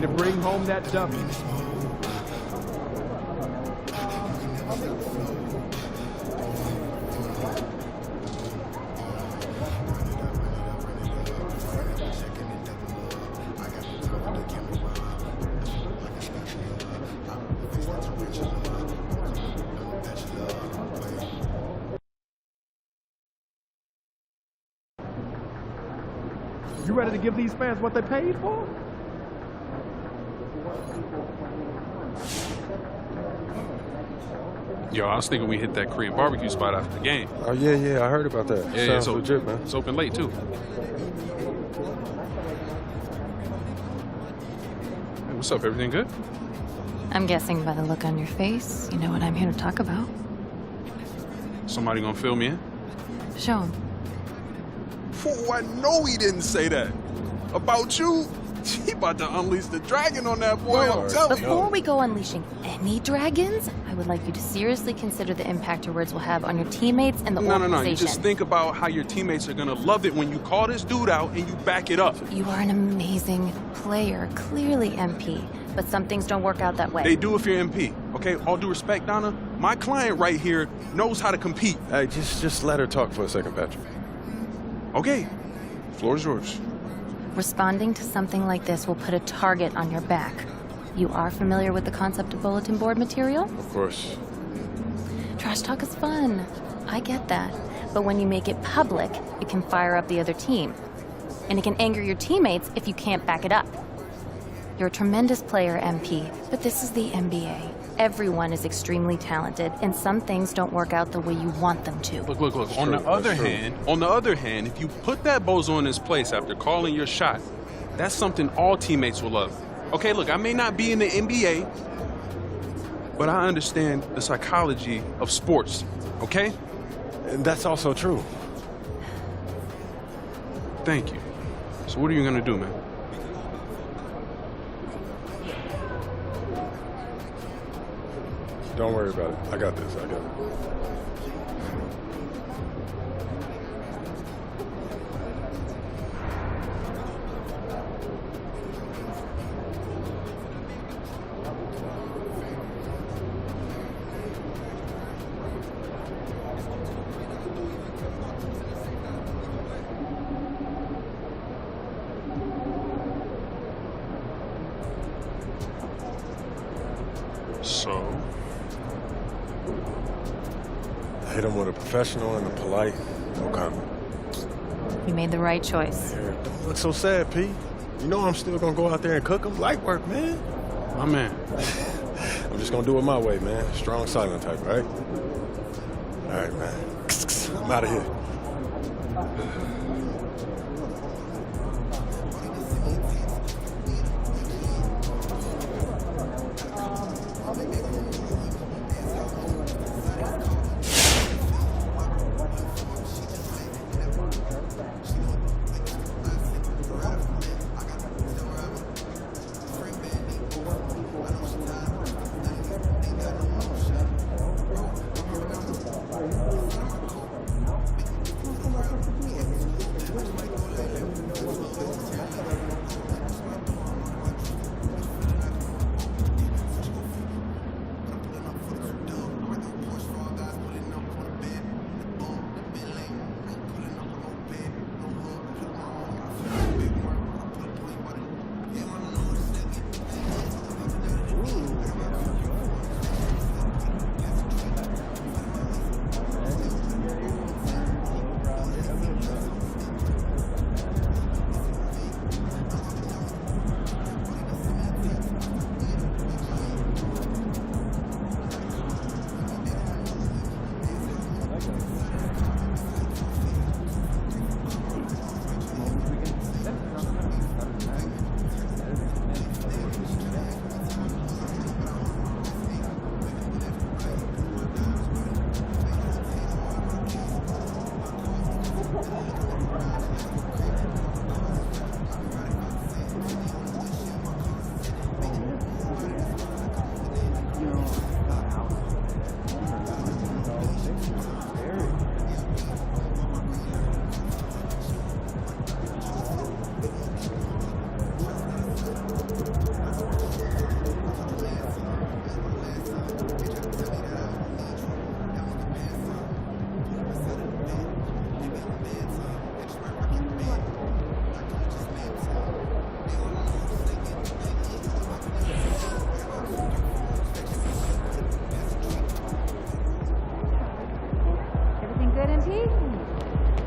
Way to bring home that W. You ready to give these fans what they paid for? Yo, I was thinking we hit that Korean barbecue spot after the game. Oh, yeah, I heard about that. Yeah, Sounds it's legit, man. It's open late, too. Hey, what's up? Everything good? I'm guessing by the look on your face, you know what I'm here to talk about. Somebody gonna fill me in? Show him. Oh, I know he didn't say that. About you, he about to unleash the dragon on that boy, I'm telling you. Before we go unleashing any dragons, I would like you to seriously consider the impact your words will have on your teammates and the organization. No. You just think about how your teammates are gonna love it when you call this dude out and you back it up. You are an amazing player, clearly MP, but some things don't work out that way. They do if you're MP, okay? All due respect, Donna, my client right here knows how to compete. Hey, just let her talk for a second, Patrick. Okay, floor is yours. Responding to something like this will put a target on your back. You are familiar with the concept of bulletin board material? Of course. Trash talk is fun. I get that. But when you make it public, it can fire up the other team. And it can anger your teammates if you can't back it up. You're a tremendous player, MP, but this is the NBA. Everyone is extremely talented, and some things don't work out the way you want them to. Look. On the other hand, if you put that bozo in his place after calling your shot, that's something all teammates will love. Okay, look, I may not be in the NBA, but I understand the psychology of sports, okay? And that's also true. Thank you. So what are you gonna do, man? Don't worry about it. I got this. So? Hit him with a professional and a polite, no comment. You made the right choice. Here, don't look so sad, P. You know I'm still gonna go out there and cook him. Light work, man. My man. I'm just gonna do it my way, man. Strong, silent type, right? All right, man. I'm out of here.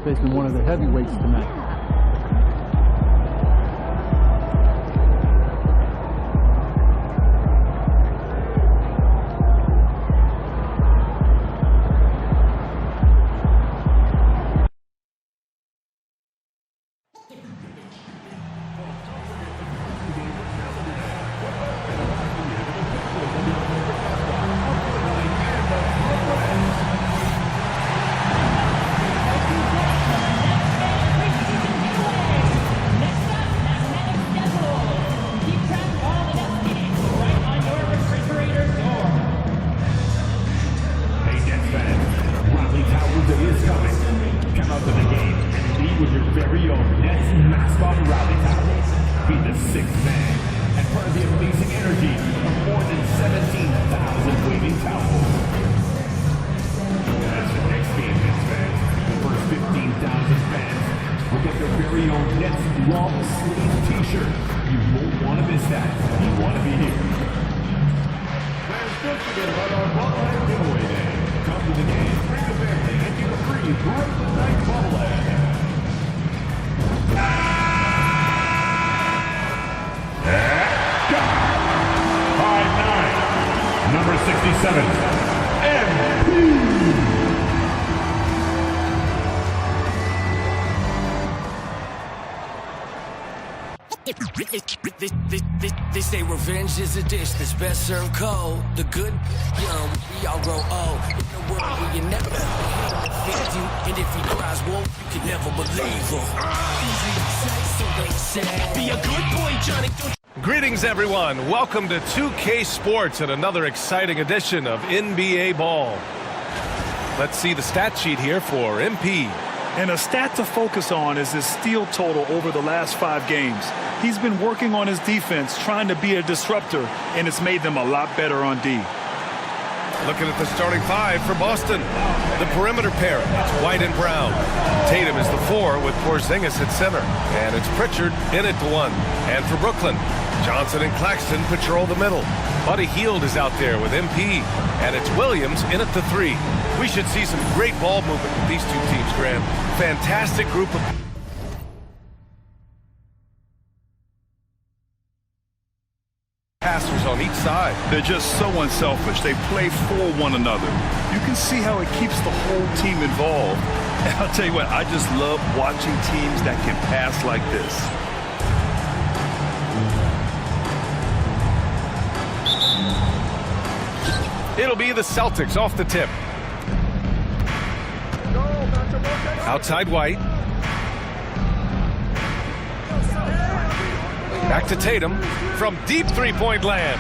facing one of the heavyweights tonight. Number 67, They say revenge is a dish that's best served cold. The good, young, we all grow old. In a world where you never defeat you, and if he cries wolf, you can never believe him. Easy to say, so they say. Be a good boy, Johnny. Greetings, everyone. Welcome to 2K Sports and another exciting edition of NBA Ball. Let's see the stat sheet here for MP. And a stat to focus on is his steal total over the last 5 games. He's been working on his defense, trying to be a disruptor, and it's made them a lot better on D. Looking at the starting 5 for Boston. The perimeter pair, it's White and Brown. Tatum is the 4 with Porzingis at center. And it's Pritchard in at the 1. And for Brooklyn, Johnson and Claxton patrol the middle. Buddy Hield is out there with MP. And it's Williams in at the 3. We should see some great ball movement with these two teams, Graham. Fantastic group of passers on each side. They're just so unselfish. They play for one another. You can see how it keeps the whole team involved. And I'll tell you what, I just love watching teams that can pass like this. It'll be the Celtics off the tip. Outside White. Back to Tatum from deep three-point land.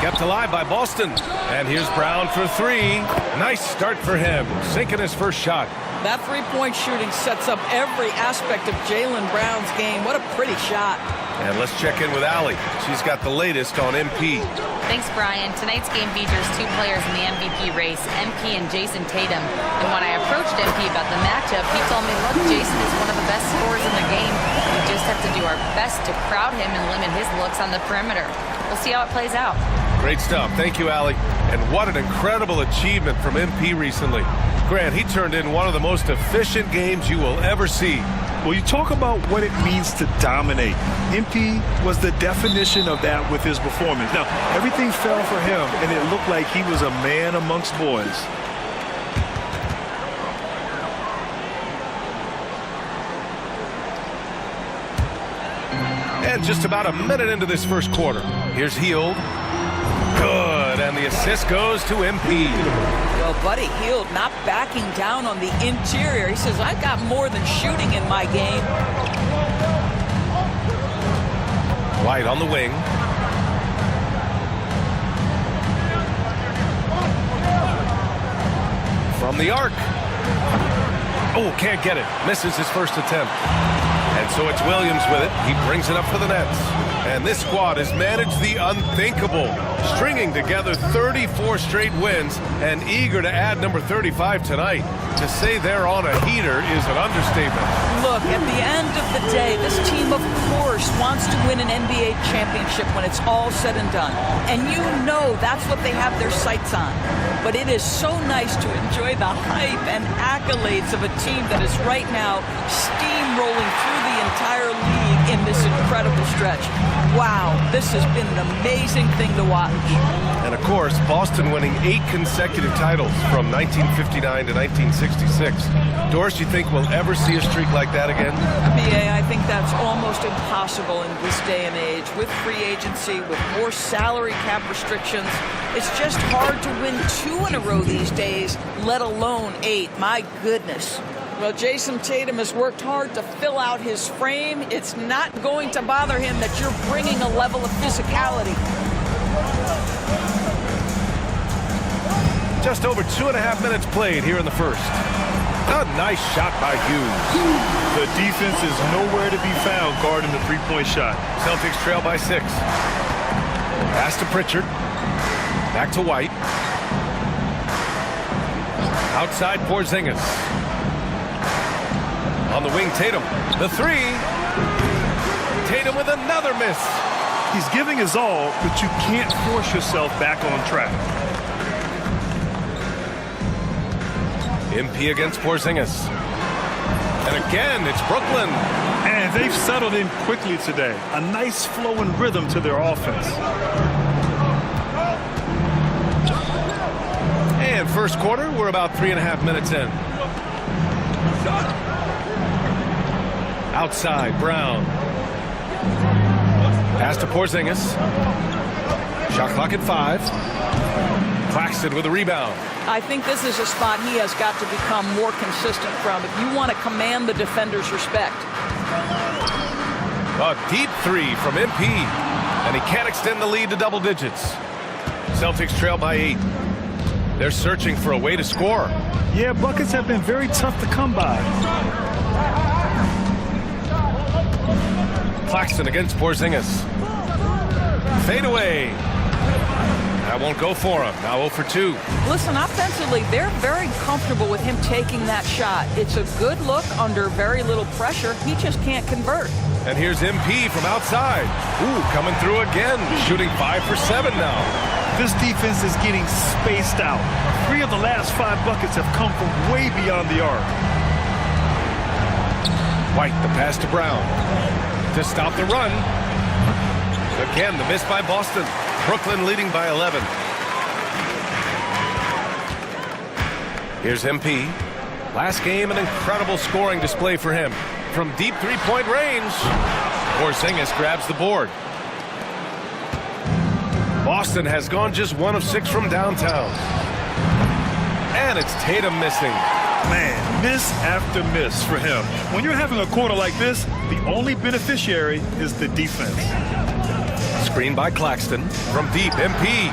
Kept alive by Boston. And here's Brown for 3. Nice start for him, sinking his first shot. That three-point shooting sets up every aspect of Jaylen Brown's game. What a pretty shot. And let's check in with Allie. She's got the latest on MP. Thanks, Brian. Tonight's game features 2 players in the MVP race, MP and Jason Tatum. And when I approached MP about the matchup, he told me, look, Jason is one of the best scorers in the game. We just have to do our best to crowd him and limit his looks on the perimeter. We'll see how it plays out. Great stuff. Thank you, Allie. And what an incredible achievement from MP recently. Grant, he turned in one of the most efficient games you will ever see. Well, you talk about what it means to dominate. MP was the definition of that with his performance. Now, everything fell for him, and it looked like he was a man amongst boys. And just about a minute into this first quarter. Here's Hield. Good, and the assist goes to MP. Well, Buddy Hield not backing down on the interior. He says, I've got more than shooting in my game. White on the wing. From the arc. Oh, can't get it. Misses his first attempt. And so it's Williams with it. He brings it up for the Nets. And this squad has managed the unthinkable, stringing together 34 straight wins and eager to add number 35 tonight. To say they're on a heater is an understatement. Look, at the end of the day, this team, of course, wants to win an NBA championship when it's all said and done. And you know that's what they have their sights on. But it is so nice to enjoy the hype and accolades of a team that is right now steamrolling through the entire league in this incredible stretch. Wow, this has been an amazing thing to watch. And of course, Boston winning 8 consecutive titles from 1959 to 1966. Doris, you think we'll ever see a streak like that again? BA, I think that's almost impossible in this day and age. With free agency, with more salary cap restrictions, it's just hard to win 2 in a row these days, let alone 8. My goodness. Well, Jason Tatum has worked hard to fill out his frame. It's not going to bother him that you're bringing a level of physicality. Just over 2.5 minutes played here in the first. A nice shot by Hughes. The defense is nowhere to be found guarding the three-point shot. Celtics trail by 6. Pass to Pritchard. Back to White. Outside Porzingis. On the wing, Tatum. The 3. Tatum with another miss. He's giving his all, but you can't force yourself back on track. MP against Porzingis. And again, it's Brooklyn. And they've settled in quickly today. A nice flow and rhythm to their offense. And first quarter, we're about 3.5 minutes in. Outside, Brown. Pass to Porzingis. Shot clock at 5. Claxton with a rebound. I think this is a spot he has got to become more consistent from if you want to command the defender's respect. A deep 3 from MP. And he can't extend the lead to double digits. Celtics trail by 8. They're searching for a way to score. Yeah, buckets have been very tough to come by. Claxton against Porzingis. Fade away. That won't go for him. Now 0 for 2. Listen, offensively, they're very comfortable with him taking that shot. It's a good look under very little pressure. He just can't convert. And here's MP from outside. Ooh, coming through again. Shooting 5 for 7 now. This defense is getting spaced out. 3 of the last 5 buckets have come from way beyond the arc. White, the pass to Brown. To stop the run. Again, the miss by Boston. Brooklyn leading by 11. Here's MP. Last game, an incredible scoring display for him. From deep three-point range, Porzingis grabs the board. Boston has gone just 1 of 6 from downtown. And it's Tatum missing. Man, miss after miss for him. When you're having a quarter like this, the only beneficiary is the defense. Screen by Claxton. From deep, MP.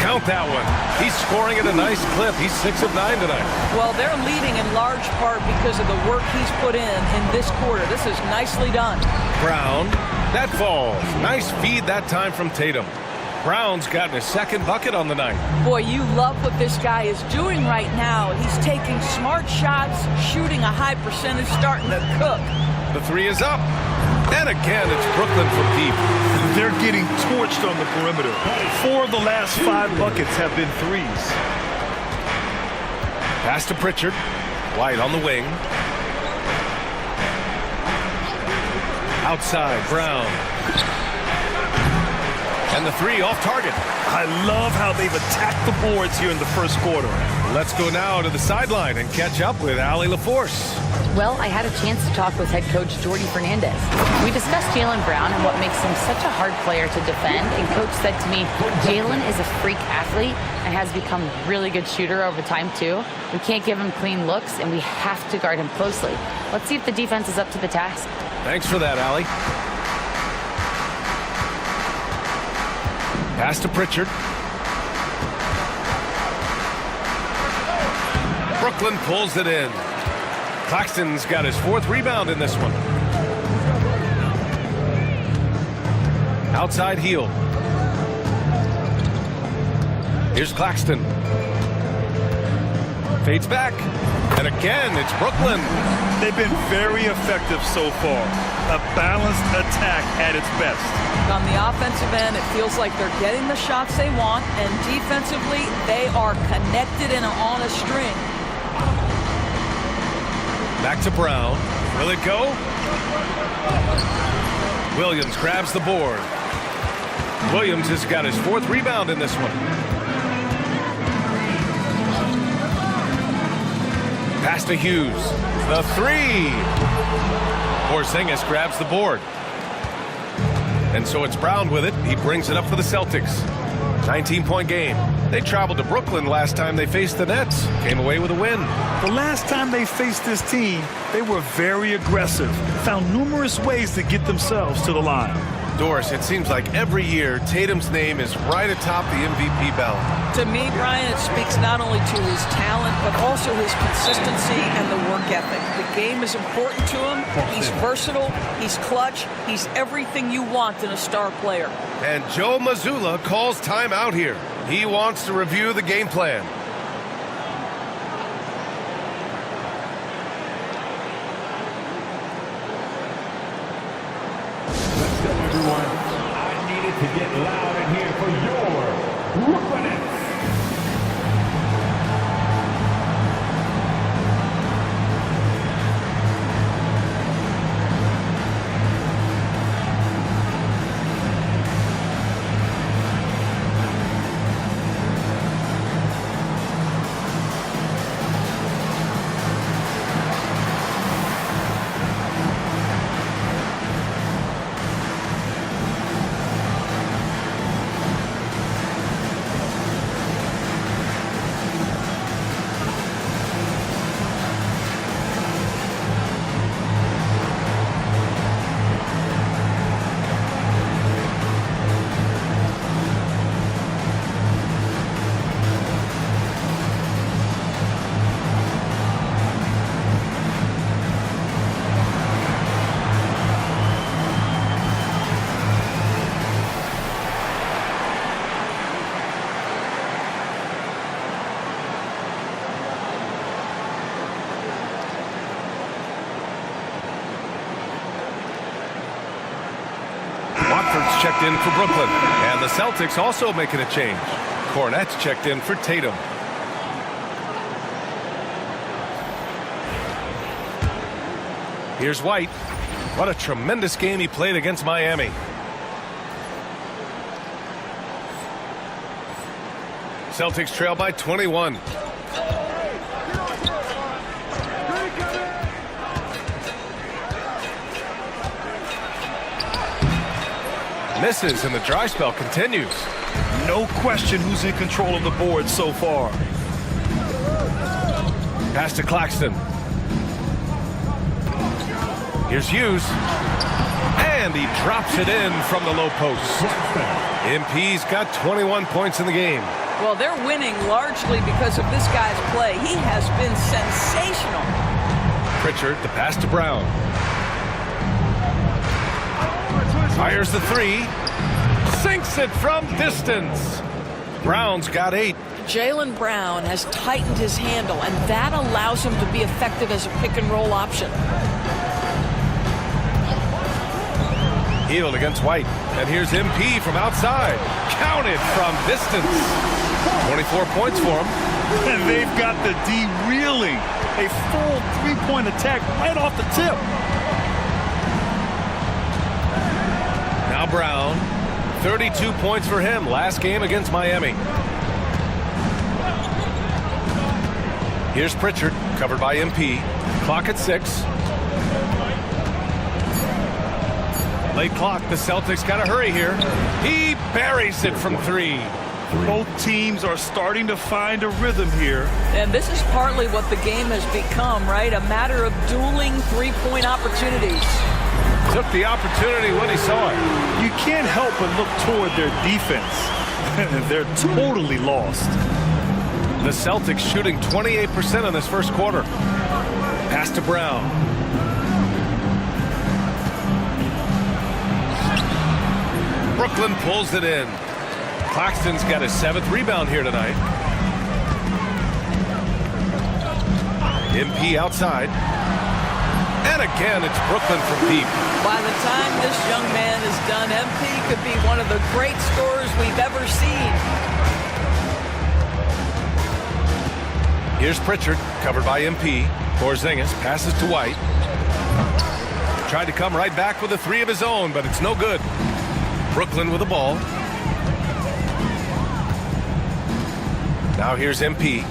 Count that one. He's scoring at a nice clip. He's 6 of 9 tonight. Well, they're leading in large part because of the work he's put in this quarter. This is nicely done. Brown. That falls. Nice feed that time from Tatum. Brown's gotten his 2nd bucket on the night. Boy, you love what this guy is doing right now. He's taking smart shots, shooting a high percentage, starting to cook. The 3 is up. And again, it's Brooklyn from deep. They're getting torched on the perimeter. 4 of the last 5 buckets have been 3s. Pass to Pritchard. White on the wing. Outside, Brown. And the 3 off target. I love how they've attacked the boards here in the first quarter. Let's go now to the sideline and catch up with Allie LaForce. Well, I had a chance to talk with head coach Jordy Fernandez. We discussed Jaylen Brown and what makes him such a hard player to defend. And coach said to me, Jaylen is a freak athlete and has become a really good shooter over time, too. We can't give him clean looks, and we have to guard him closely. Let's see if the defense is up to the task. Thanks for that, Allie. Pass to Pritchard. Brooklyn pulls it in. Claxton's got his 4th rebound in this one. Outside heel. Here's Claxton. Fades back. And again, it's Brooklyn. They've been very effective so far. A balanced attack at its best. On the offensive end, it feels like they're getting the shots they want, and defensively, they are connected and on a string. Back to Brown. Will it go? Williams grabs the board. Williams has got his 4th rebound in this one. Pass to Hughes. The 3. Porzingis grabs the board. And so it's Brown with it. He brings it up for the Celtics. 19-point game. They traveled to Brooklyn last time they faced the Nets. Came away with a win. The last time they faced this team, they were very aggressive. Found numerous ways to get themselves to the line. Doris, it seems like every year Tatum's name is right atop the MVP ballot. To me, Brian, it speaks not only to his talent, but also his consistency and the work ethic. The game is important to him. He's versatile. He's clutch. He's everything you want in a star player. And Joe Mazzulla calls timeout here. He wants to review the game plan. Everyone, I needed to get loud in here for your Brooklyn Nets. Watford's checked in for Brooklyn. And the Celtics also making a change. Cornette's checked in for Tatum. Here's White. What a tremendous game he played against Miami. Celtics trail by 21. Misses and the dry spell continues. No question who's in control of the board so far. Pass to Claxton. Here's Hughes. And he drops it in from the low post. MP's got 21 points in the game. Well, they're winning largely because of this guy's play. He has been sensational. Pritchard, the pass to Brown. Fires the 3. Sinks it from distance. Brown's got 8. Jaylen Brown has tightened his handle, and that allows him to be effective as a pick-and-roll option. Healed against White. And here's MP from outside. Counted from distance. 24 points for him. And they've got the D reeling. A full three-point attack right off the tip. Now Brown. 32 points for him last game against Miami. Here's Pritchard, covered by MP. Clock at 6. Late clock, the Celtics got to hurry here. He buries it from 3. Both teams are starting to find a rhythm here. And this is partly what the game has become, right? A matter of dueling three-point opportunities. Took the opportunity when he saw it. You can't help but look toward their defense. They're totally lost. The Celtics shooting 28% in this first quarter. Pass to Brown. Brooklyn pulls it in. Claxton's got his 7th rebound here tonight. MP outside. And again, it's Brooklyn from deep. By the time this young man is done, MP could be one of the great scorers we've ever seen. Here's Pritchard, covered by MP. Porzingis passes to White. Tried to come right back with a three of his own, but it's no good. Brooklyn with the ball. Now here's MP.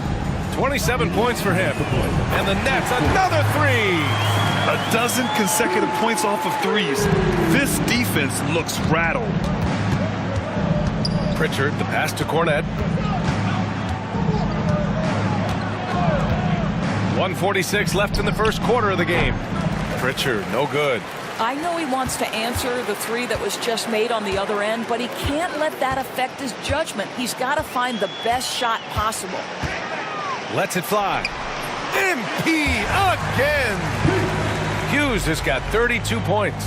27 points for him. And the Nets, another three. A dozen consecutive points off of threes. This defense looks rattled. Pritchard, the pass to Cornette. 1:46 left in the first quarter of the game. Pritchard, no good. I know he wants to answer the three that was just made on the other end, but he can't let that affect his judgment. He's got to find the best shot possible. Lets it fly. MP again. Hughes has got 32 points.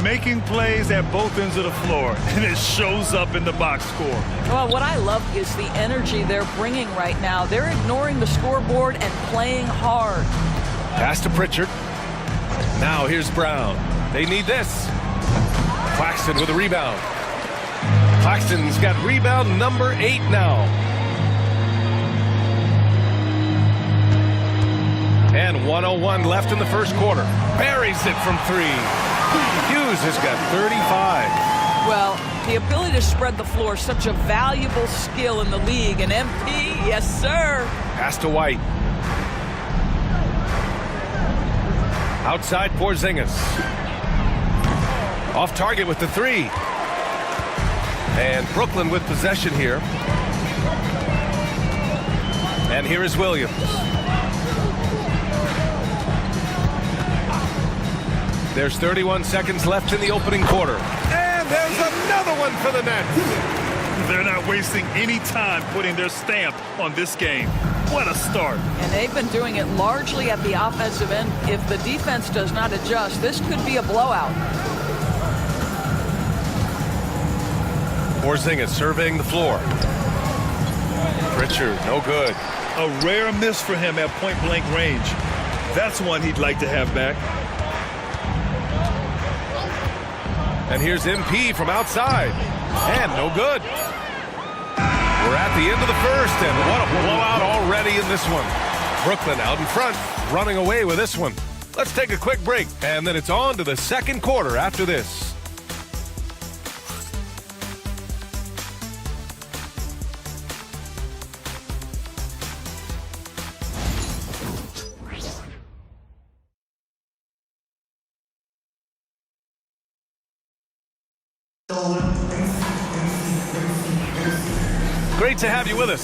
Making plays at both ends of the floor, and it shows up in the box score. Well, what I love is the energy they're bringing right now. They're ignoring the scoreboard and playing hard. Pass to Pritchard. Now here's Brown. They need this. Claxton with a rebound. Claxton's got rebound number 8 now. And 1:01 left in the first quarter. Buries it from 3. Hughes has got 35. Well, the ability to spread the floor is such a valuable skill in the league. And MP, yes, sir. Pass to White. Outside Porzingis. Off target with the 3. And Brooklyn with possession here. And here is Williams. There's 31 seconds left in the opening quarter. And there's another one for the Nets. They're not wasting any time putting their stamp on this game. What a start. And they've been doing it largely at the offensive end. If the defense does not adjust, this could be a blowout. Porzingis surveying the floor. Pritchard, no good. A rare miss for him at point-blank range. That's one he'd like to have back. And here's MP from outside. And no good. We're at the end of the first, and what a blowout already in this one. Brooklyn out in front, running away with this one. Let's take a quick break, and then it's on to the second quarter after this. Great to have you with us.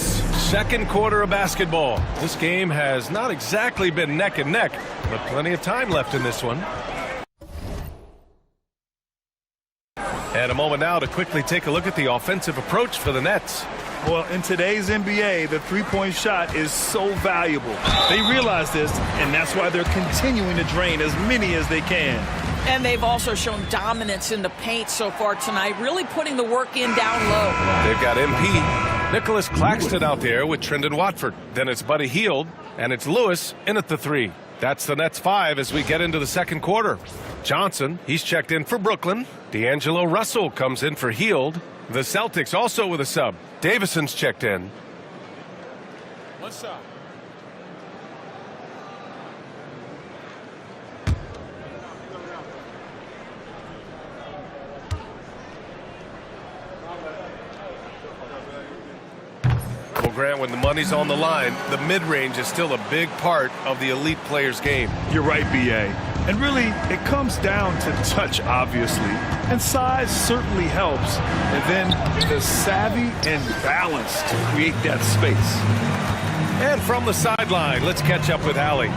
Second quarter of basketball. This game has not exactly been neck and neck, but plenty of time left in this one. And a moment now to quickly take a look at the offensive approach for the Nets. Well, in today's NBA, the three-point shot is so valuable. They realize this, and that's why they're continuing to drain as many as they can. And they've also shown dominance in the paint so far tonight, really putting the work in down low. They've got MP. Nicholas Claxton out there with Trendon Watford. Then it's Buddy Hield, and it's Lewis in at the 3. That's the Nets 5 as we get into the second quarter. Johnson, he's checked in for Brooklyn. D'Angelo Russell comes in for Hield. The Celtics also with a sub. Davison's checked in. What's up? Well, Grant, when the money's on the line, the mid-range is still a big part of the elite player's game. You're right, B.A. And really, it comes down to touch, obviously. And size certainly helps. And then the savvy and balance to create that space. And from the sideline, let's catch up with Allie.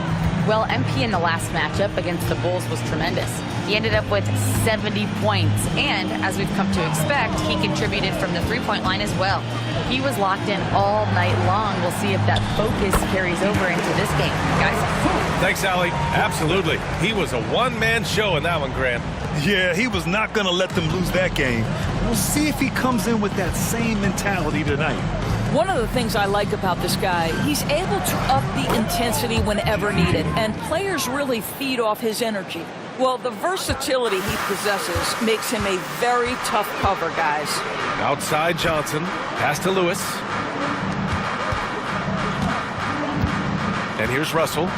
Well, MP in the last matchup against the Bulls was tremendous. He ended up with 70 points, and as we've come to expect, he contributed from the three-point line as well. He was locked in all night long. We'll see if that focus carries over into this game, guys. Thanks, Allie. Absolutely. He was a one-man show in that one, Grant. Yeah, he was not going to let them lose that game. We'll see if he comes in with that same mentality tonight. One of the things I like about this guy, he's able to up the intensity whenever needed, and players really feed off his energy. Well, the versatility he possesses makes him a very tough cover, guys. Outside Johnson. Pass to Lewis. And here's Russell.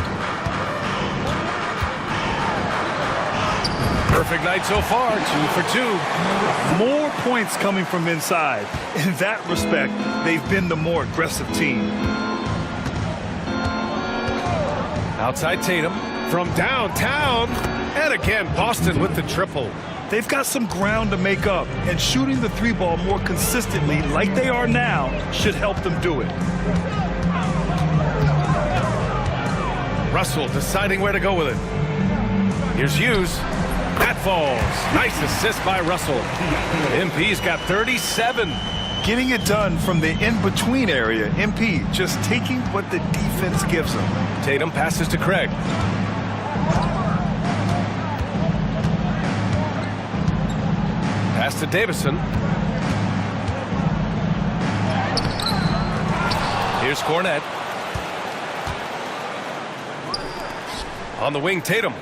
Perfect night so far, 2 for 2. More points coming from inside. In that respect, they've been the more aggressive team. Outside Tatum from downtown. And again, Boston with the triple. They've got some ground to make up, and shooting the 3-ball more consistently like they are now should help them do it. Russell deciding where to go with it. Here's Hughes. That falls. Nice assist by Russell. MP's got 37. Getting it done from the in-between area. MP just taking what the defense gives him. Tatum passes to Craig. Pass to Davison. Here's Cornette. On the wing, Tatum.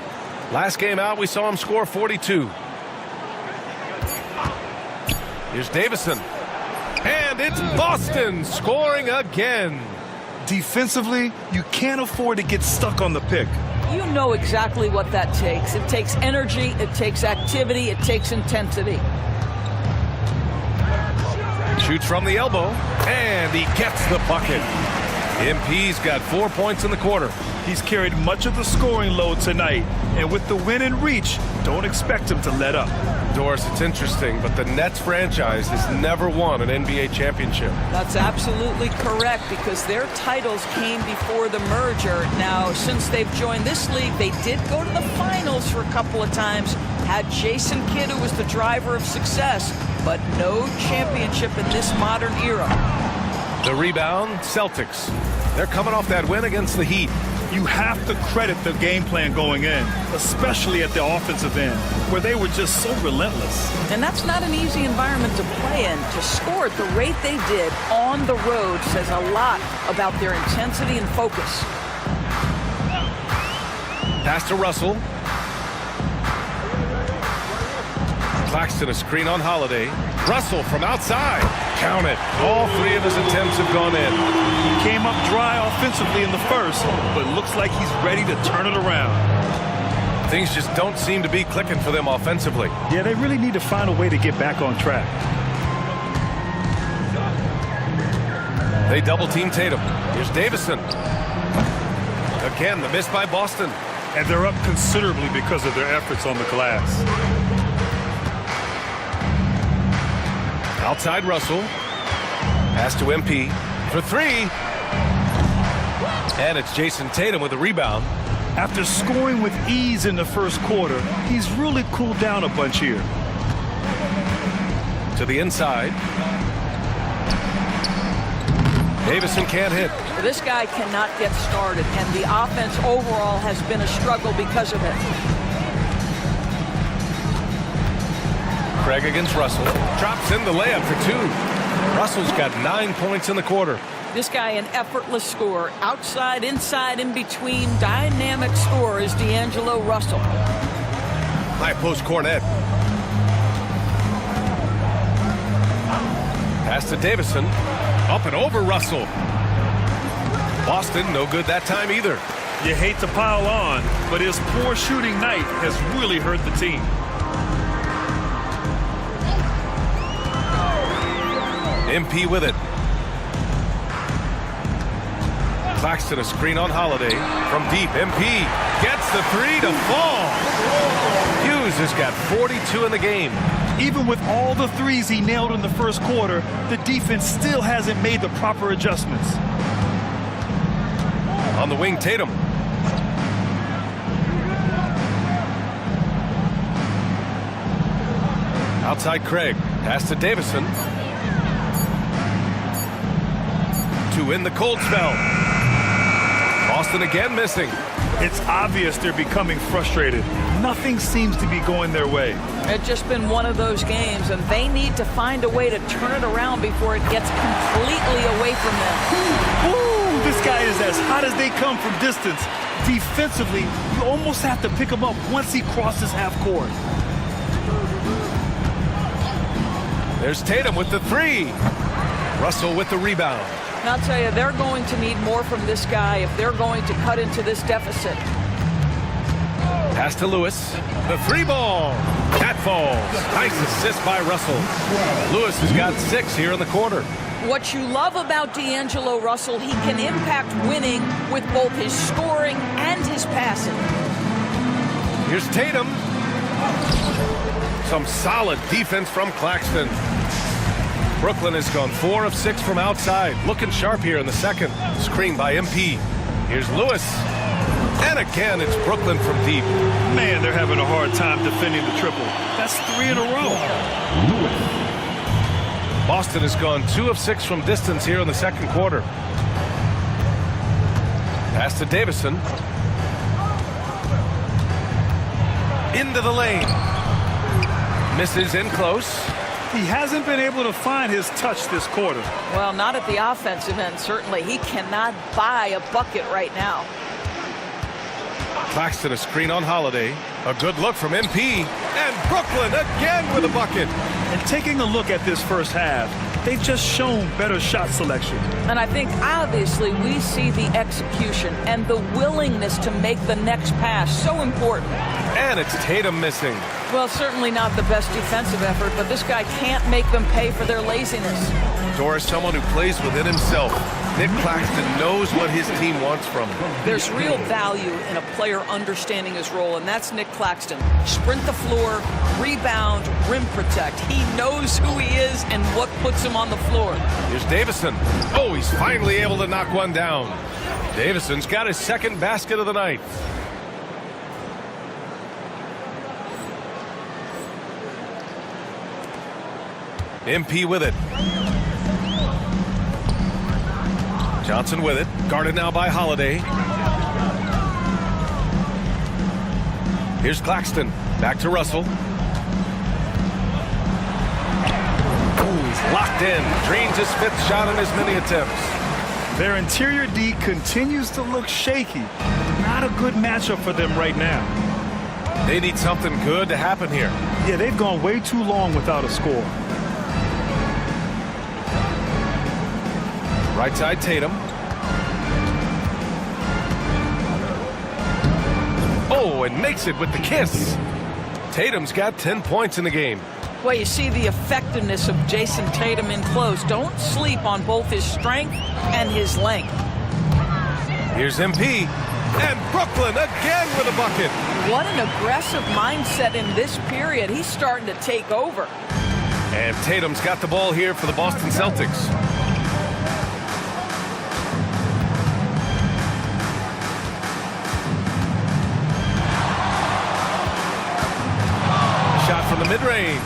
Last game out, we saw him score 42. Here's Davison. And it's Boston scoring again. Defensively, you can't afford to get stuck on the pick. You know exactly what that takes. It takes energy, it takes activity, it takes intensity. Shoots from the elbow, and he gets the bucket. MP's got 4 points in the quarter. He's carried much of the scoring load tonight, and with the win in reach, don't expect him to let up. Doris, it's interesting, but the Nets franchise has never won an NBA championship. That's absolutely correct, because their titles came before the merger. Now, since they've joined this league, they did go to the finals for a couple of times, had Jason Kidd, who was the driver of success, but no championship in this modern era. The rebound, Celtics. They're coming off that win against the Heat. You have to credit the game plan going in, especially at the offensive end, where they were just so relentless. And that's not an easy environment to play in. To score at the rate they did on the road says a lot about their intensity and focus. Pass to Russell. Claxton a screen on Holiday. Russell from outside. Count it. All 3 of his attempts have gone in. He came up dry offensively in the first, but looks like he's ready to turn it around. Things just don't seem to be clicking for them offensively. Yeah, they really need to find a way to get back on track. They double team Tatum. Here's Davison. Again, the miss by Boston. And they're up considerably because of their efforts on the glass. Outside Russell. Pass to MP for 3. And it's Jason Tatum with the rebound. After scoring with ease in the first quarter, he's really cooled down a bunch here. To the inside. Davison can't hit. This guy cannot get started, and the offense overall has been a struggle because of it. Craig against Russell. Drops in the layup for 2. Russell's got 9 points in the quarter. This guy, an effortless scorer. Outside, inside, in between. Dynamic scorer is D'Angelo Russell. High post Cornette. Pass to Davison. Up and over Russell. Boston, no good that time either. You hate to pile on, but his poor shooting night has really hurt the team. MP with it. Claxton a screen on Holiday. From deep, MP gets the 3 to fall. Hughes has got 42 in the game. Even with all the threes he nailed in the first quarter, the defense still hasn't made the proper adjustments. On the wing, Tatum. Outside Craig. Pass to Davison. To win the cold spell. Boston again missing. It's obvious they're becoming frustrated. Nothing seems to be going their way. It's just been one of those games, and they need to find a way to turn it around before it gets completely away from them. Ooh, this guy is as hot as they come from distance. Defensively, you almost have to pick him up once he crosses half court. There's Tatum with the three. Russell with the rebound. And I'll tell you, they're going to need more from this guy if they're going to cut into this deficit. Pass to Lewis. The three ball. That falls. Nice assist by Russell. Lewis has got 6 here in the quarter. What you love about D'Angelo Russell, he can impact winning with both his scoring and his passing. Here's Tatum. Some solid defense from Claxton. Brooklyn has gone 4 of 6 from outside. Looking sharp here in the second. Screen by MP. Here's Lewis. And again, it's Brooklyn from deep. Man, they're having a hard time defending the triple. That's 3 in a row. Boston has gone 2 of 6 from distance here in the second quarter. Pass to Davison. Into the lane. Misses in close. He hasn't been able to find his touch this quarter. Well, not at the offensive end, certainly. He cannot buy a bucket right now. Claxton a screen on Holiday. A good look from MP. And Brooklyn again with a bucket. And taking a look at this first half, they've just shown better shot selection. And I think obviously we see the execution and the willingness to make the next pass so important. And it's Tatum missing. Well, certainly not the best defensive effort, but this guy can't make them pay for their laziness. Doris, someone who plays within himself. Nick Claxton knows what his team wants from him. There's real value in a player understanding his role, and that's Nick Claxton. Sprint the floor, rebound, rim protect. He knows who he is and what puts him on the floor. Here's Davison. Oh, he's finally able to knock one down. Davison's got his second basket of the night. MP with it. Johnson with it. Guarded now by Holiday. Here's Claxton. Back to Russell. Ooh, he's locked in. Drains his 5th shot in as many attempts. Their interior D continues to look shaky. Not a good matchup for them right now. They need something good to happen here. Yeah, they've gone way too long without a score. Right side, Tatum. Oh, and makes it with the kiss. Tatum's got 10 points in the game. Well, you see the effectiveness of Jason Tatum in close. Don't sleep on both his strength and his length. Here's MP. And Brooklyn again with a bucket. What an aggressive mindset in this period. He's starting to take over. And Tatum's got the ball here for the Boston Celtics. Shot from the mid-range.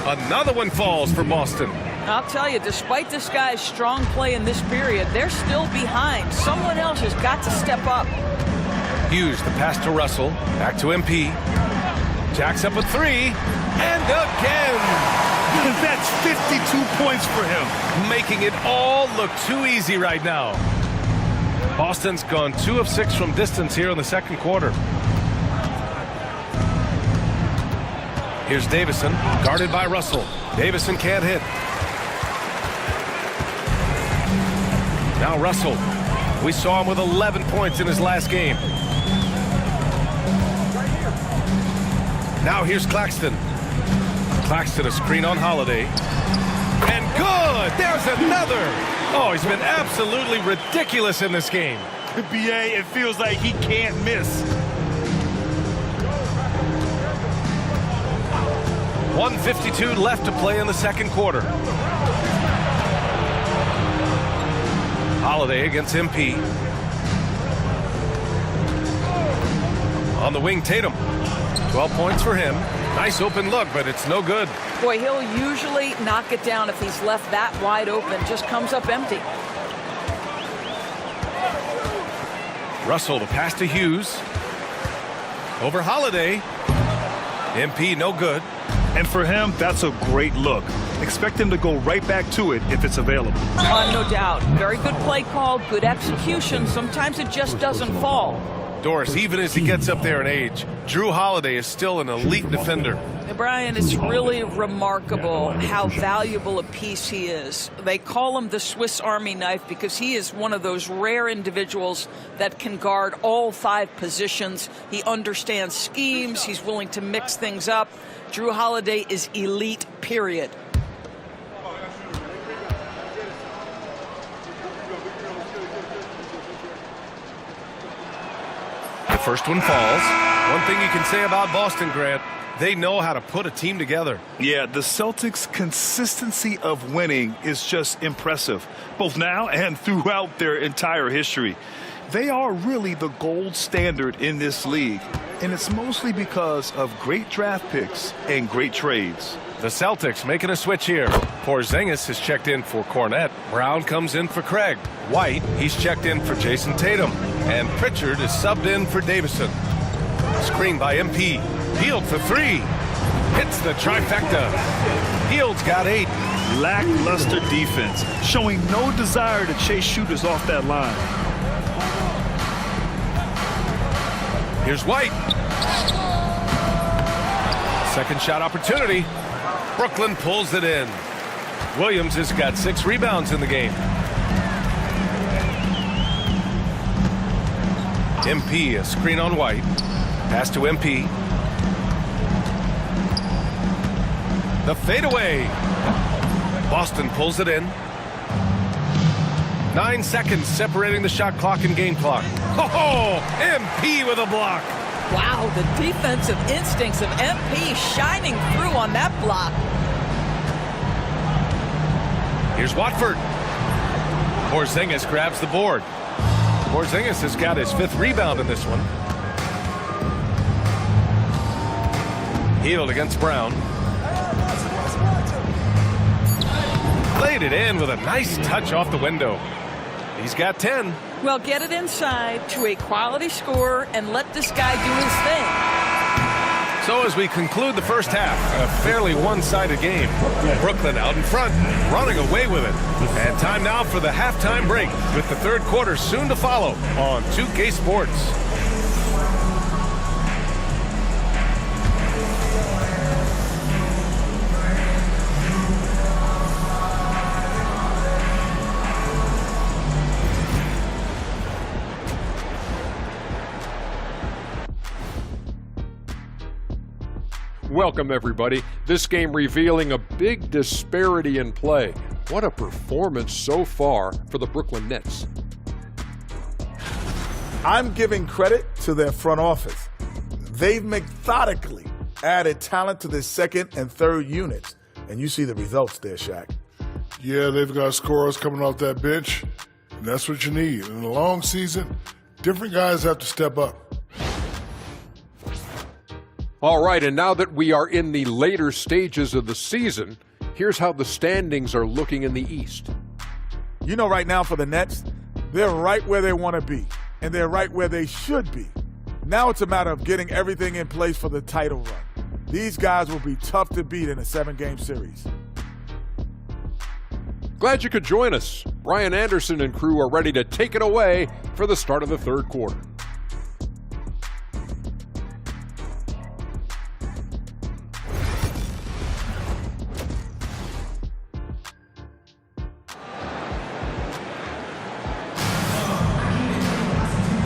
Another one falls for Boston. I'll tell you, despite this guy's strong play in this period, they're still behind. Someone else has got to step up. Hughes, the pass to Russell. Back to MP. Jacks up a 3. And again. That's 52 points for him. Making it all look too easy right now. Boston's gone 2 of 6 from distance here in the second quarter. Here's Davison, guarded by Russell. Davison can't hit. Now Russell. We saw him with 11 points in his last game. Now here's Claxton. Claxton a screen on Holiday. And good! There's another! Oh, he's been absolutely ridiculous in this game. BA, it feels like he can't miss. 1:52 left to play in the second quarter. Holiday against MP. On the wing, Tatum. 12 points for him. Nice open look, but it's no good. Boy, he'll usually knock it down if he's left that wide open. Just comes up empty. Russell, the pass to Hughes. Over Holiday. MP, no good. And for him, that's a great look. Expect him to go right back to it if it's available. No doubt. Very good play call, good execution. Sometimes it just doesn't fall. Doris, even as he gets up there in age, Drew Holiday is still an elite defender. And Brian, it's really remarkable how valuable a piece he is. They call him the Swiss Army knife because he is one of those rare individuals that can guard all 5 positions. He understands schemes. He's willing to mix things up. Drew Holiday is elite, period. The first one falls. One thing you can say about Boston, Grant, they know how to put a team together. Yeah, the Celtics' consistency of winning is just impressive, both now and throughout their entire history. They are really the gold standard in this league, and it's mostly because of great draft picks and great trades. The Celtics making a switch here. Porzingis has checked in for Cornette. Brown comes in for Craig. White, he's checked in for Jason Tatum. And Pritchard is subbed in for Davison. Screen by MP. Hield for 3. Hits the trifecta. Hield's got 8. Lackluster defense, showing no desire to chase shooters off that line. Here's White. Second shot opportunity. Brooklyn pulls it in. Williams has got 6 rebounds in the game. MP, a screen on White. Pass to MP. The fadeaway. Boston pulls it in. 9 seconds separating the shot clock and game clock. Oh, MP with a block. Wow, the defensive instincts of MP shining through on that block. Here's Watford. Porzingis grabs the board. Porzingis has got his 5th rebound in this one. Hield against Brown. Laid it in with a nice touch off the window. He's got 10. Well, get it inside to a quality scorer and let this guy do his thing. So as we conclude the first half, a fairly one-sided game. Brooklyn out in front, running away with it. And time now for the halftime break, with the third quarter soon to follow on 2K Sports. Welcome, everybody. This game revealing a big disparity in play. What a performance so far for the Brooklyn Nets. I'm giving credit to their front office. They've methodically added talent to their second and third units, and you see the results there, Shaq. Yeah, they've got scorers coming off that bench, and that's what you need. In a long season, different guys have to step up. All right, and now that we are in the later stages of the season, here's how the standings are looking in the East. You know, right now for the Nets, they're right where they want to be, and they're right where they should be. Now it's a matter of getting everything in place for the title run. These guys will be tough to beat in a 7-game series. Glad you could join us. Brian Anderson and crew are ready to take it away for the start of the third quarter.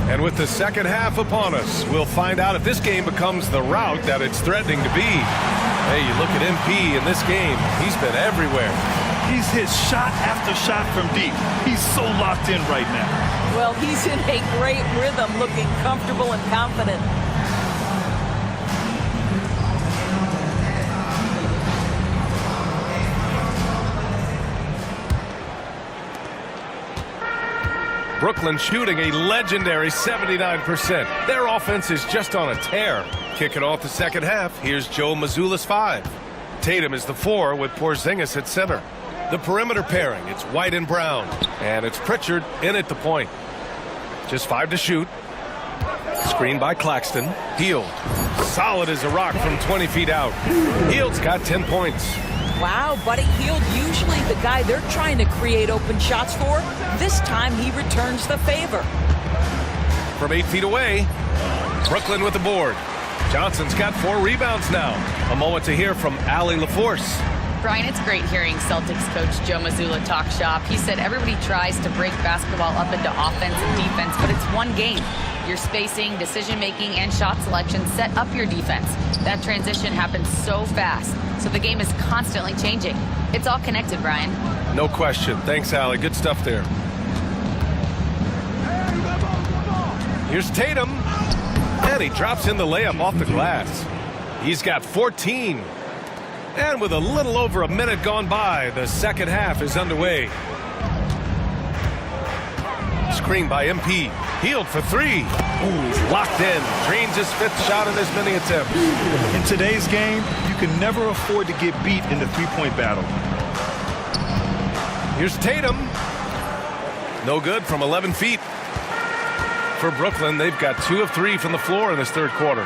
And with the second half upon us, we'll find out if this game becomes the rout that it's threatening to be. Hey, you look at MP in this game, he's been everywhere. He's hit shot after shot from deep. He's so locked in right now. Well, he's in a great rhythm, looking comfortable and confident. Brooklyn shooting a legendary 79%. Their offense is just on a tear. Kicking off the second half, here's Joe Mazzulla's 5. Tatum is the 4 with Porzingis at center. The perimeter pairing, it's White and Brown. And it's Pritchard in at the point. Just 5 to shoot. Screen by Claxton. Hield. Solid as a rock from 20 feet out. Hield's got 10 points. Wow, Buddy Hield, usually the guy they're trying to create open shots for. This time he returns the favor. From 8 feet away, Brooklyn with the board. Johnson's got 4 rebounds now. A moment to hear from Allie LaForce. Brian, it's great hearing Celtics coach Joe Mazzulla talk shop. He said everybody tries to break basketball up into offense and defense, but it's one game. Your spacing, decision-making, and shot selection set up your defense. That transition happens so fast, so the game is constantly changing. It's all connected, Brian. No question. Thanks, Allie. Good stuff there. Here's Tatum. And he drops in the layup off the glass. He's got 14. And with a little over a minute gone by, the second half is underway. Screen by MP. Hield for 3. Ooh, he's locked in. Drains his 5th shot in as many attempts. In today's game, you can never afford to get beat in the three-point battle. Here's Tatum. No good from 11 feet. For Brooklyn, they've got 2 of 3 from the floor in this third quarter.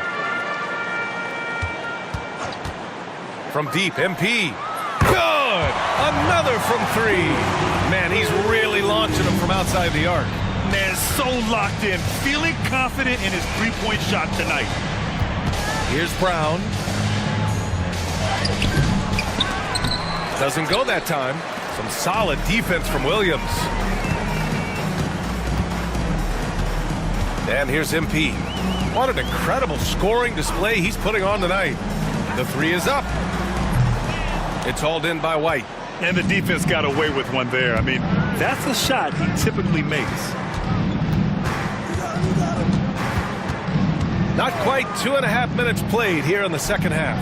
From deep, MP. Good! Another from 3. Man, he's really launching them from outside the arc. Man, so locked in, feeling confident in his three-point shot tonight. Here's Brown. Doesn't go that time. Some solid defense from Williams. And here's MP. What an incredible scoring display he's putting on tonight. The 3 is up. It's hauled in by White. And the defense got away with one there. I mean, that's a shot he typically makes. Not quite 2.5 minutes played here in the second half.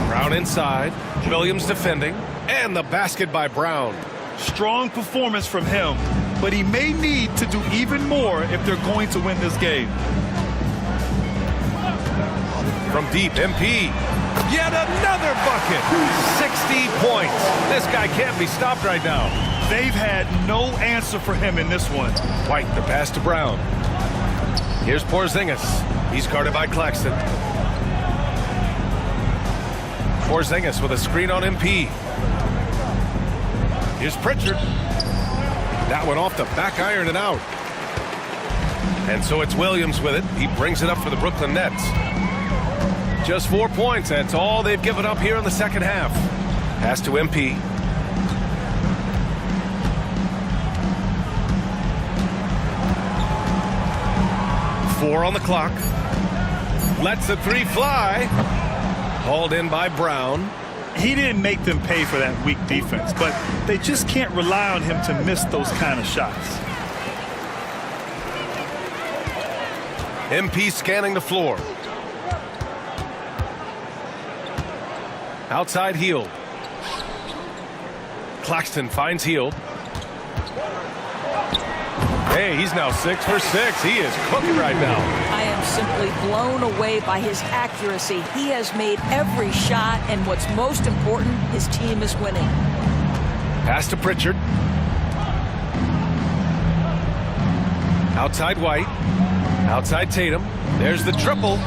Brown inside. Williams defending. And the basket by Brown. Strong performance from him, but he may need to do even more if they're going to win this game. From deep, MP. Yet another bucket. 60 points. This guy can't be stopped right now. They've had no answer for him in this one. White, the pass to Brown. Here's Porzingis. He's guarded by Claxton. Porzingis with a screen on MP. Here's Pritchard. That one off the back iron and out. And so it's Williams with it. He brings it up for the Brooklyn Nets. Just 4 points. That's all they've given up here in the second half. Pass to MP. Four on the clock. Lets the 3 fly. Hauled in by Brown. He didn't make them pay for that weak defense, but they just can't rely on him to miss those kind of shots. MP scanning the floor. Outside Hield. Claxton finds Hield. Hey, he's now 6 for 6. He is cooking right now. I am simply blown away by his accuracy. He has made every shot, and what's most important, his team is winning. Pass to Pritchard. Outside White. Outside Tatum. There's the triple.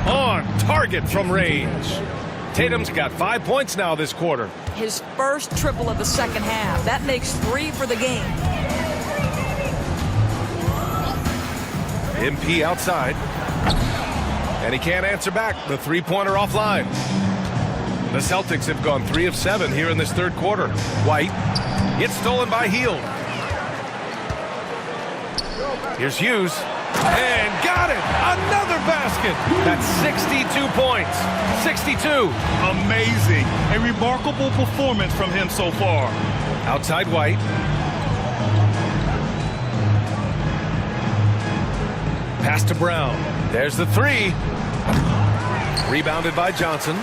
On target from range. Tatum's got 5 points now this quarter. His first triple of the second half. That makes 3 for the game. MP outside. And he can't answer back. The three-pointer offline. The Celtics have gone 3 of 7 here in this third quarter. White gets stolen by Hield. Here's Hughes. And got it! Another basket! That's 62 points. 62. Amazing. A remarkable performance from him so far. Outside White. Pass to Brown. There's the 3. Rebounded by Johnson.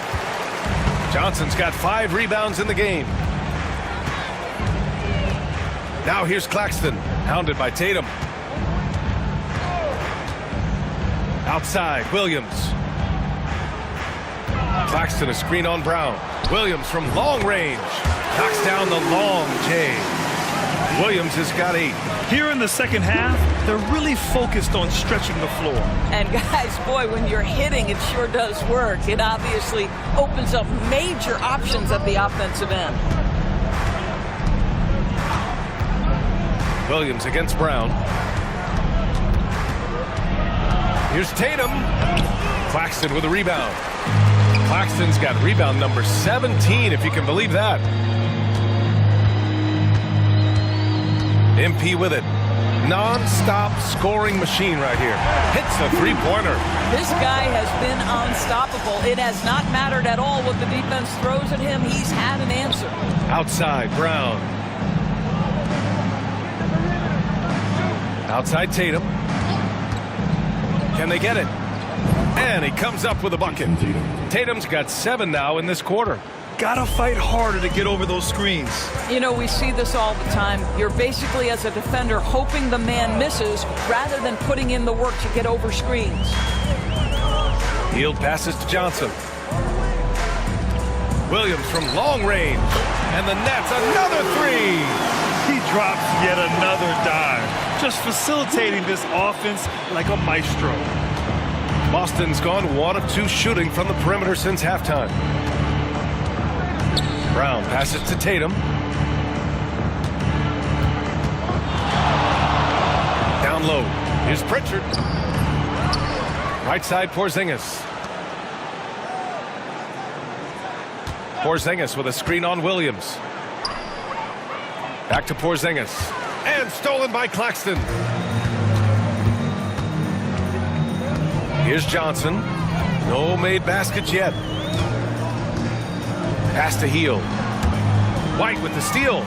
Johnson's got 5 rebounds in the game. Now here's Claxton, hounded by Tatum. Outside, Williams. Claxton a screen on Brown. Williams from long range knocks down the long J. Williams has got 8. Here in the second half, they're really focused on stretching the floor. And guys, boy, when you're hitting, it sure does work. It obviously opens up major options at the offensive end. Williams against Brown. Here's Tatum. Claxton with a rebound. Claxton's got rebound number 17, if you can believe that. MP with it. Non-stop scoring machine right here. Hits a three-pointer. This guy has been unstoppable. It has not mattered at all what the defense throws at him. He's had an answer. Outside, Brown. Outside, Tatum. Can they get it? And he comes up with a bucket. Tatum's got 7 now in this quarter. Gotta fight harder to get over those screens. You know, we see this all the time. You're basically, as a defender, hoping the man misses rather than putting in the work to get over screens. Hield passes to Johnson. Williams from long range. And the Nets, another 3. He drops yet another dive, just facilitating this offense like a maestro. Boston's gone 1 of 2 shooting from the perimeter since halftime. Brown passes to Tatum. Down low. Here's Pritchard. Right side, Porzingis. Porzingis with a screen on Williams. Back to Porzingis. And stolen by Claxton. Here's Johnson. No made baskets yet. Pass to Hield. White with the steal.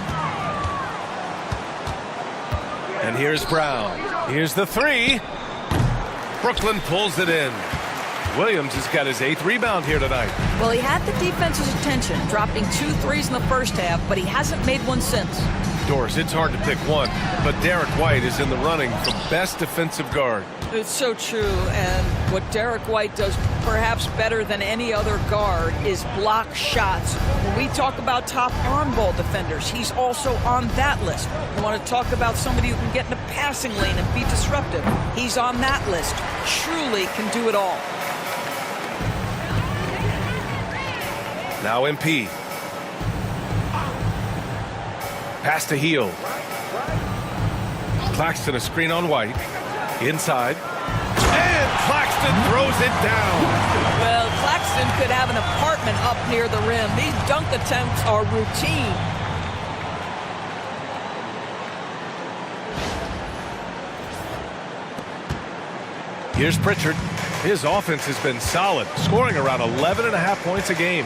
And here's Brown. Here's the 3. Brooklyn pulls it in. Williams has got his 8th rebound here tonight. Well, he had the defense's attention, dropping 2 threes in the first half, but he hasn't made one since. Doris, it's hard to pick one, but Derek White is in the running for best defensive guard. It's so true, and what Derek White does perhaps better than any other guard is block shots. When we talk about top on-ball defenders, he's also on that list. You want to talk about somebody who can get in the passing lane and be disruptive. He's on that list. Truly can do it all. Now MP. Pass to Hield. Claxton a screen on White. Inside. And Claxton throws it down. Well, Claxton could have an apartment up near the rim. These dunk attempts are routine. Here's Pritchard. His offense has been solid, scoring around 11.5 points a game.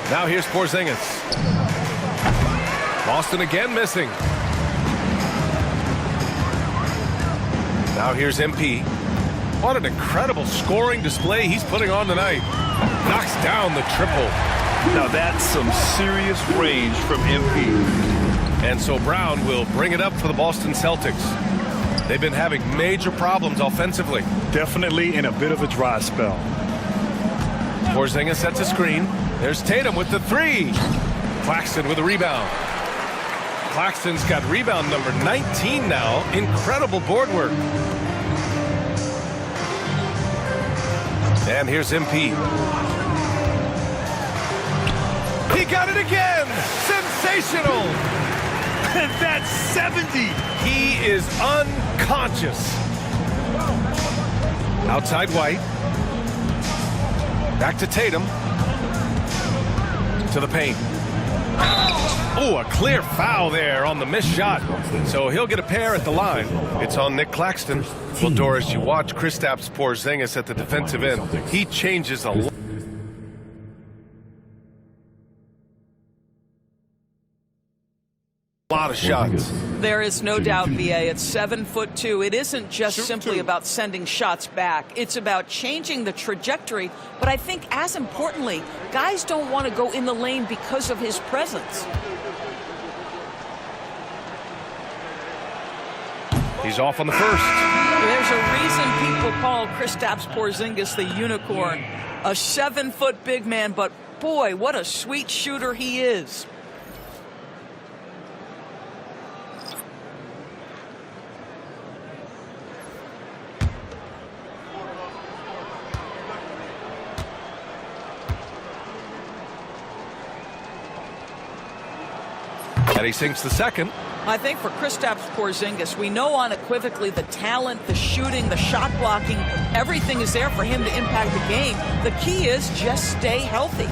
Now here's Porzingis. Boston again missing. Now here's MP. What an incredible scoring display he's putting on tonight. Knocks down the triple. Now that's some serious range from MP. And so Brown will bring it up for the Boston Celtics. They've been having major problems offensively. Definitely in a bit of a dry spell. Porzingis sets a screen. There's Tatum with the 3. Claxton with a rebound. Claxton's got rebound number 19 now. Incredible board work. And here's MP. He got it again! Sensational! And that's 70! He is unconscious. Outside White. Back to Tatum. To the paint. Oh, a clear foul there on the missed shot. So he'll get a pair at the line. It's on Nick Claxton. Well, Doris, you watch Kristaps Porzingis at the defensive end. He changes a lot of shots. There is no doubt, VA. It's 7'2". It isn't just simply about sending shots back. It's about changing the trajectory. But I think, as importantly, guys don't want to go in the lane because of his presence. He's off on the first. There's a reason people call Kristaps Porzingis the unicorn. A 7-foot big man, but boy, what a sweet shooter he is. And he sinks the second. I think for Kristaps Porzingis, we know unequivocally the talent, the shooting, the shot blocking, everything is there for him to impact the game. The key is just stay healthy.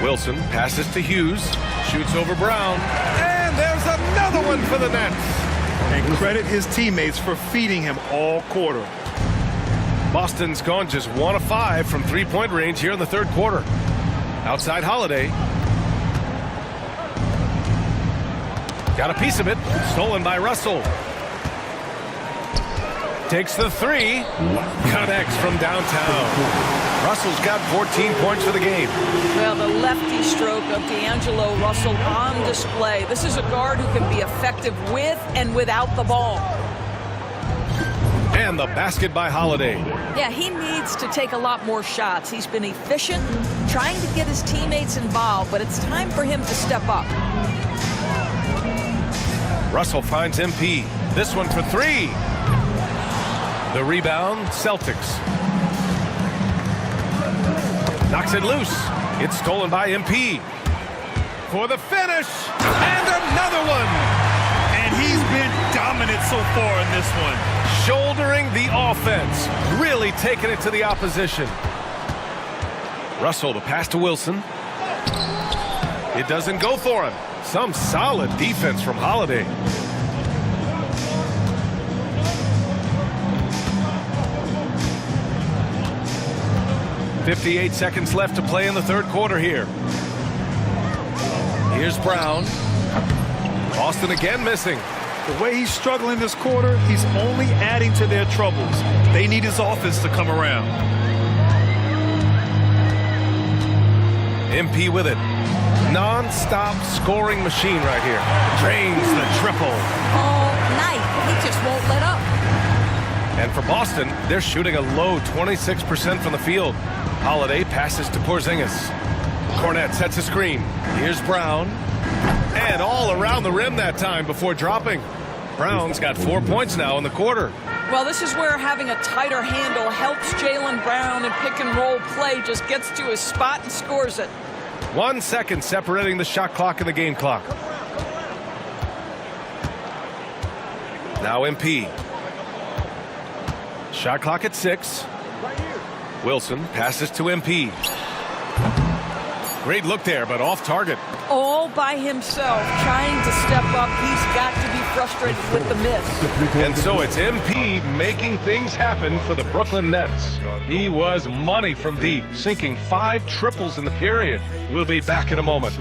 Wilson passes to Hughes, shoots over Brown, and there's another one for the Nets. And credit his teammates for feeding him all quarter. Boston's gone just 1 of 5 from three-point range here in the third quarter. Outside Holiday. Got a piece of it. Stolen by Russell. Takes the three. Connects from downtown. Russell's got 14 points for the game. Well, the lefty stroke of D'Angelo Russell on display. This is a guard who can be effective with and without the ball. And the basket by Holiday. Yeah, he needs to take a lot more shots. He's been efficient, trying to get his teammates involved, but it's time for him to step up. Russell finds MP. This one for three. The rebound, Celtics. Knocks it loose. It's stolen by MP. For the finish. And another one. And he's been dominant so far in this one. Shouldering the offense. Really taking it to the opposition. Russell, the pass to Wilson. It doesn't go for him. Some solid defense from Holiday. .58 seconds left to play in the third quarter here. Here's Brown. Boston again missing. The way he's struggling this quarter, he's only adding to their troubles. They need his offense to come around. MP with it. Non-stop scoring machine right here. Drains the triple. All night. He just won't let up. And for Boston, they're shooting a low 26% from the field. Holiday passes to Porzingis. Cornette sets a screen. Here's Brown. And all around the rim that time before dropping. Brown's got 4 points now in the quarter. Well, this is where having a tighter handle helps Jaylen Brown in pick and roll play. Just gets to his spot and scores it. 1 second separating the shot clock and the game clock. Now MP. Shot clock at 6. Wilson passes to MP. Great look there, but off target. All by himself, trying to step up. He's got to be frustrated with the miss. And so it's MP making things happen for the Brooklyn Nets. He was money from deep, sinking 5 triples in the period. We'll be back in a moment.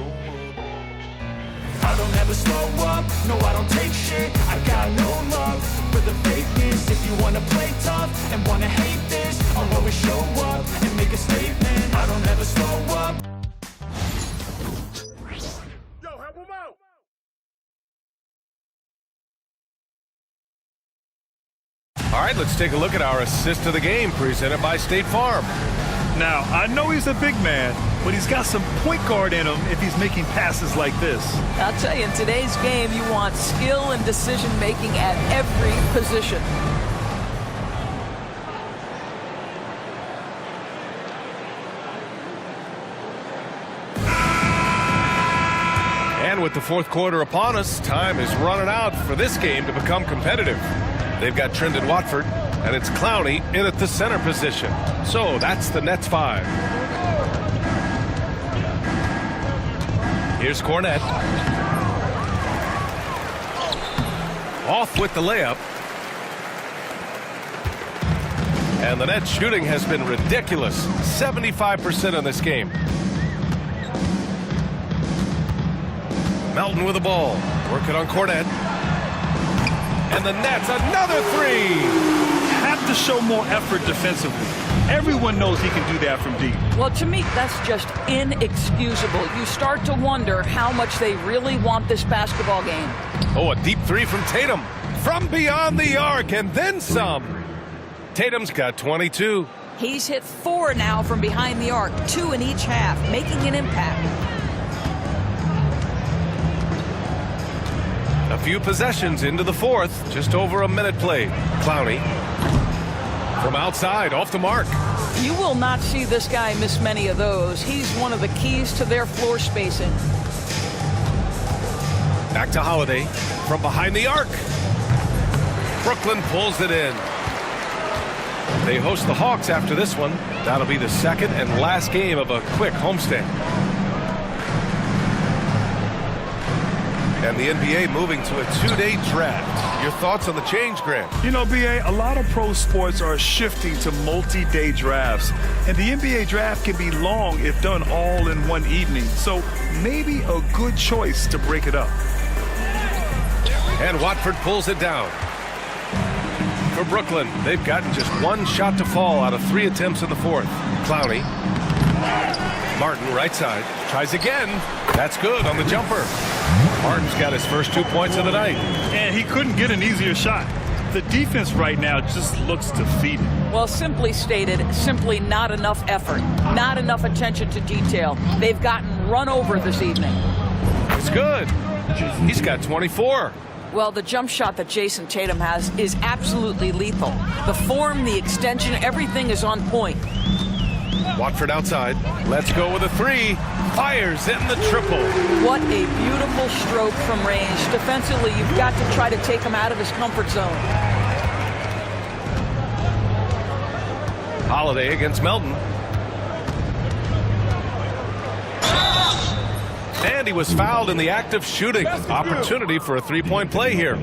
I don't ever slow up, no I don't take shit. I got no love for the fakeness. If you wanna play tough and wanna hate this, I'll always show up and make a statement. I don't ever slow up. All right, let's take a look at our assist of the game presented by State Farm. Now, I know he's a big man, but he's got some point guard in him if he's making passes like this. I'll tell you, in today's game, you want skill and decision making at every position. And with the fourth quarter upon us, time is running out for this game to become competitive. They've got Trent and Watford, and it's Clowney in at the center position. So that's the Nets 5. Here's Cornette. Off with the layup. And the Nets shooting has been ridiculous. 75% in this game. Melton with the ball. Working on Cornette. And the Nets, another three. Have to show more effort defensively. Everyone knows he can do that from deep. Well, to me, that's just inexcusable. You start to wonder how much they really want this basketball game. Oh, a deep three from Tatum. From beyond the arc, and then some. Tatum's got 22. He's hit 4 now from behind the arc, 2 in each half, making an impact. A few possessions into the fourth, just over a minute played. Clowney from outside, off the mark. You will not see this guy miss many of those. He's one of the keys to their floor spacing. Back to Holiday from behind the arc. Brooklyn pulls it in. They host the Hawks after this one. That'll be the second and last game of a quick homestand. And the NBA moving to a 2-day draft. Your thoughts on the change, Grant? You know, BA, a lot of pro sports are shifting to multi-day drafts. And the NBA draft can be long if done all in one evening. So maybe a good choice to break it up. And Watford pulls it down. For Brooklyn, they've gotten just 1 shot to fall out of 3 attempts in the fourth. Clowney. Martin, right side. Tries again. That's good on the jumper. Martin's got his first 2 points of the night. And he couldn't get an easier shot. The defense right now just looks defeated. Well, simply stated, simply not enough effort, not enough attention to detail. They've gotten run over this evening. It's good. He's got 24. Well, the jump shot that Jason Tatum has is absolutely lethal. The form, the extension, everything is on point. Watford outside. Let's go with a 3. Fires in the triple. What a beautiful stroke from range. Defensively, you've got to try to take him out of his comfort zone. Holiday against Melton. And he was fouled in the act of shooting. Opportunity for a 3-point play here.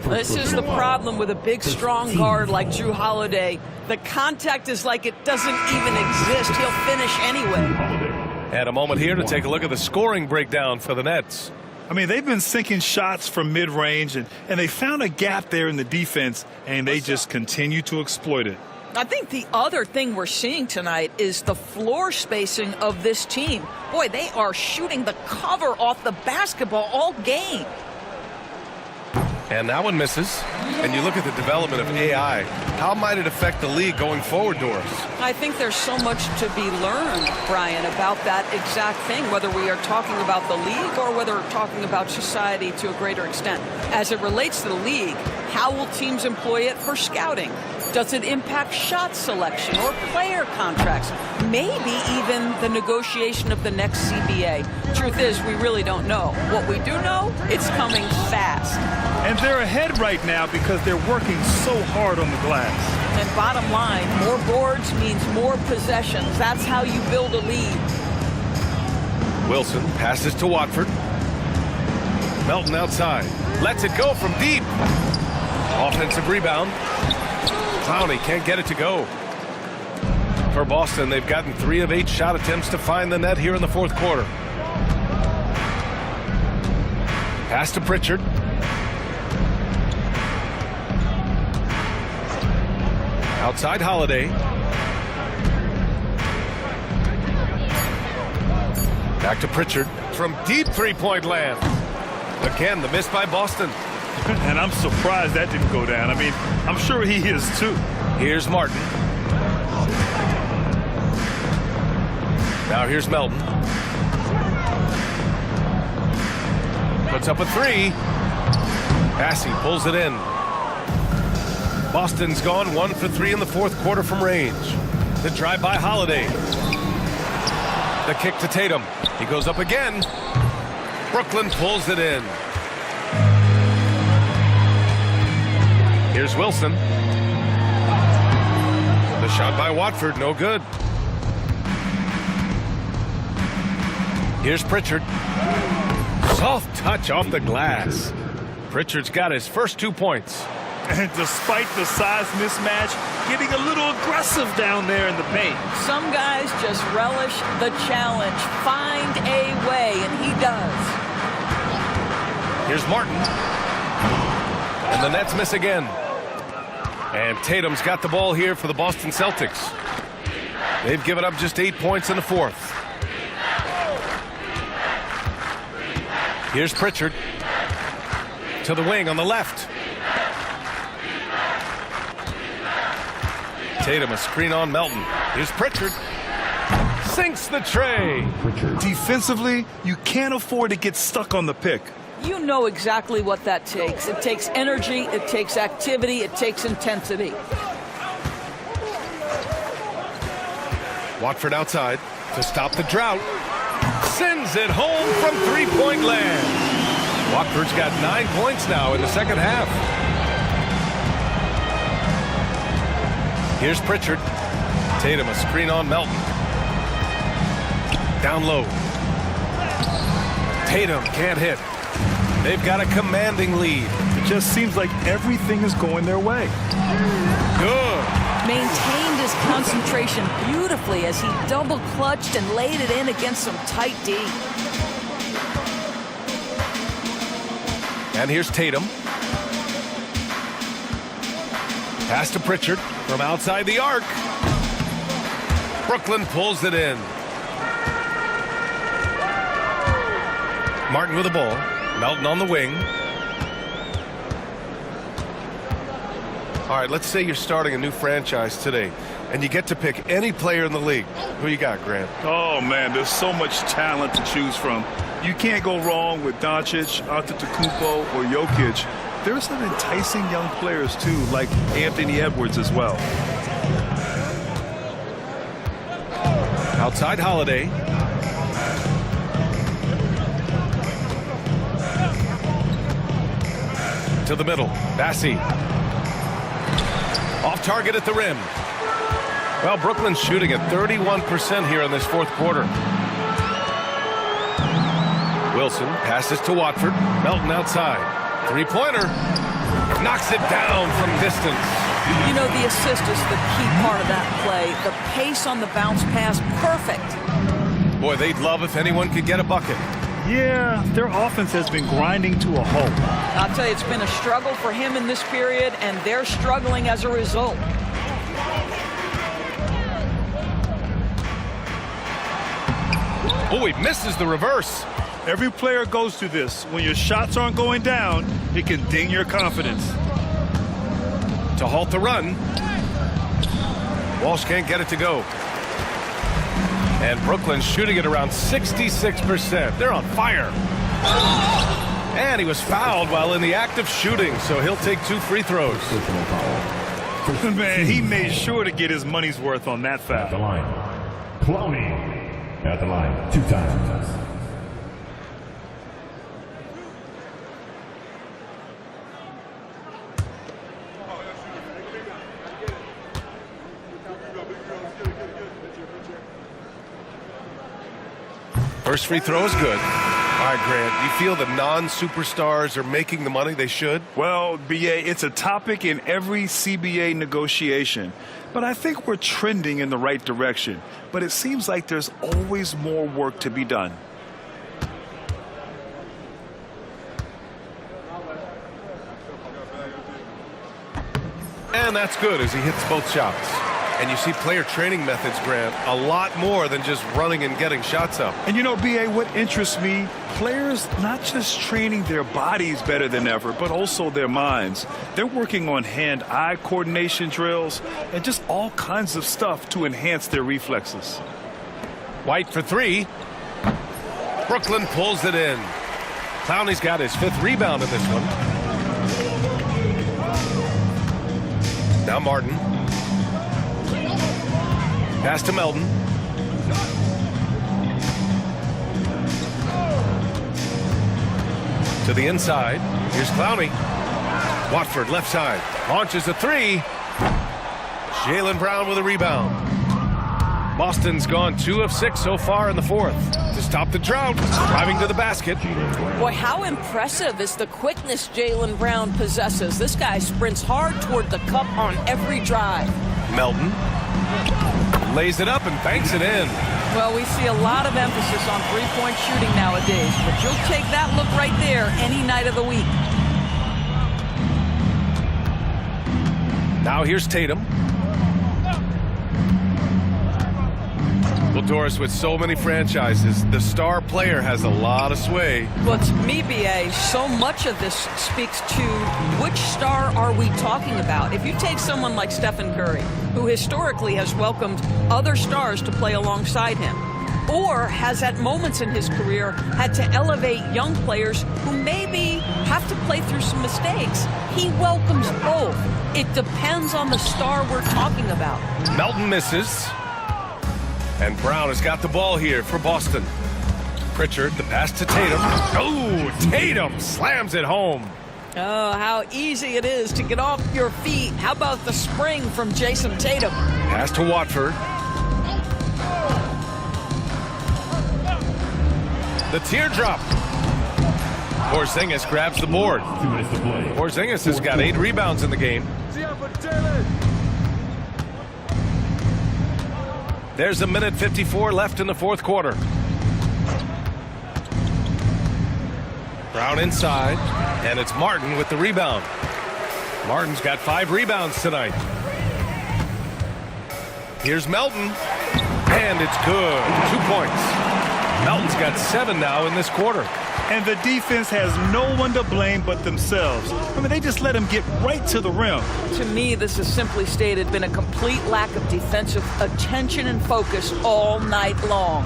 This is the problem with a big, strong guard like Drew Holiday. The contact is like it doesn't even exist. He'll finish anyway. And a moment here to take a look at the scoring breakdown for the Nets. I mean, they've been sinking shots from mid-range, and they found a gap there in the defense, and they just continue to exploit it. I think the other thing we're seeing tonight is the floor spacing of this team. Boy, they are shooting the cover off the basketball all game. And that one misses. And you look at the development of AI. How might it affect the league going forward, Doris? I think there's so much to be learned, Brian, about that exact thing, whether we are talking about the league or whether we're talking about society to a greater extent. As it relates to the league, how will teams employ it for scouting? Does it impact shot selection or player contracts? Maybe even the negotiation of the next CBA. Truth is, we really don't know. What we do know, it's coming fast. And they're ahead right now because they're working so hard on the glass. And bottom line, more boards means more possessions. That's how you build a lead. Wilson passes to Watford. Melton outside. Lets it go from deep. Offensive rebound. Clowney can't get it to go. For Boston, they've gotten 3 of 8 shot attempts to find the net here in the fourth quarter. Pass to Pritchard. Outside Holiday. Back to Pritchard from deep 3-point land. Again, the miss by Boston. And I'm surprised that didn't go down. I mean, I'm sure he is too. Here's Martin. Now here's Melton. Puts up a 3. Passy pulls it in. Boston's gone 1 for 3 in the fourth quarter from range. The drive by Holiday. The kick to Tatum. He goes up again. Brooklyn pulls it in. Here's Wilson. The shot by Watford, no good. Here's Pritchard. Soft touch off the glass. Pritchard's got his first 2 points. And despite the size mismatch, getting a little aggressive down there in the paint. Some guys just relish the challenge. Find a way, and he does. Here's Martin. And the Nets miss again. And Tatum's got the ball here for the Boston Celtics. They've given up just 8 points in the fourth. Here's Pritchard. To the wing on the left. Tatum, a screen on Melton. Here's Pritchard. Sinks the tray. Defensively, you can't afford to get stuck on the pick. You know exactly what that takes. It takes energy, it takes activity, it takes intensity. Watford outside to stop the drought. Sends it home from three-point land. Watford's got 9 points now in the second half. Here's Pritchard. Tatum, a screen on Melton. Down low. Tatum can't hit. They've got a commanding lead. It just seems like everything is going their way. Good. Maintained his concentration beautifully as he double clutched and laid it in against some tight D. And here's Tatum. Pass to Pritchard from outside the arc. Brooklyn pulls it in. Martin with the ball. Melton on the wing. All right, let's say you're starting a new franchise today, and you get to pick any player in the league. Who you got, Grant? Oh, man, there's so much talent to choose from. You can't go wrong with Doncic, Antetokounmpo, or Jokic. There's some enticing young players, too, like Anthony Edwards as well. Outside Holiday. To the middle. Bassey. Off target at the rim. Well, Brooklyn's shooting at 31% here in this fourth quarter. Wilson passes to Watford. Melton outside. Three-pointer. Knocks it down from distance. You know, the assist is the key part of that play. The pace on the bounce pass, perfect. Boy, they'd love if anyone could get a bucket. Yeah, their offense has been grinding to a halt. I'll tell you, it's been a struggle for him in this period, and they're struggling as a result. Oh, he misses the reverse. Every player goes through this. When your shots aren't going down, it can ding your confidence. To halt the run. Walsh can't get it to go. And Brooklyn's shooting at around 66%. They're on fire. And he was fouled while in the act of shooting, so he'll take 2 free throws. Man, he made sure to get his money's worth on that foul. At the line. Clowney at the line 2 times. First free throw is good. All right, Grant, do you feel the non-superstars are making the money they should? Well, BA, it's a topic in every CBA negotiation. But I think we're trending in the right direction. But it seems like there's always more work to be done. And that's good as he hits both shots. And you see player training methods, Grant, a lot more than just running and getting shots up. And you know, BA, what interests me, players not just training their bodies better than ever, but also their minds. They're working on hand-eye coordination drills and just all kinds of stuff to enhance their reflexes. White for 3. Brooklyn pulls it in. Clowney's got his 5th rebound in this one. Now Martin. Pass to Melton. To the inside. Here's Clowney. Watford left side. Launches a 3. Jaylen Brown with a rebound. Boston's gone 2 of 6 so far in the fourth. To stop the drought, driving to the basket. Boy, how impressive is the quickness Jaylen Brown possesses. This guy sprints hard toward the cup on every drive. Melton lays it up and banks it in. Well, we see a lot of emphasis on three-point shooting nowadays, but you'll take that look right there any night of the week. Now here's Tatum. Well, Doris, with so many franchises, the star player has a lot of sway. Well, to me, B.A., so much of this speaks to which star are we talking about. If you take someone like Stephen Curry, who historically has welcomed other stars to play alongside him, or has at moments in his career had to elevate young players who maybe have to play through some mistakes, he welcomes both. It depends on the star we're talking about. Melton misses. And Brown has got the ball here for Boston. Pritchard, the pass to Tatum. Oh, Tatum slams it home. Oh, how easy it is to get off your feet. How about the spring from Jason Tatum? Pass to Watford. The teardrop. Porzingis grabs the board. Porzingis has got 8 rebounds in the game. There's a minute 54 left in the fourth quarter. Brown inside, and it's Martin with the rebound. Martin's got 5 rebounds tonight. Here's Melton, and it's good. 2 points. Melton's got 7 now in this quarter. And the defense has no one to blame but themselves. I mean, they just let him get right to the rim. To me, this is simply stated been a complete lack of defensive attention and focus all night long.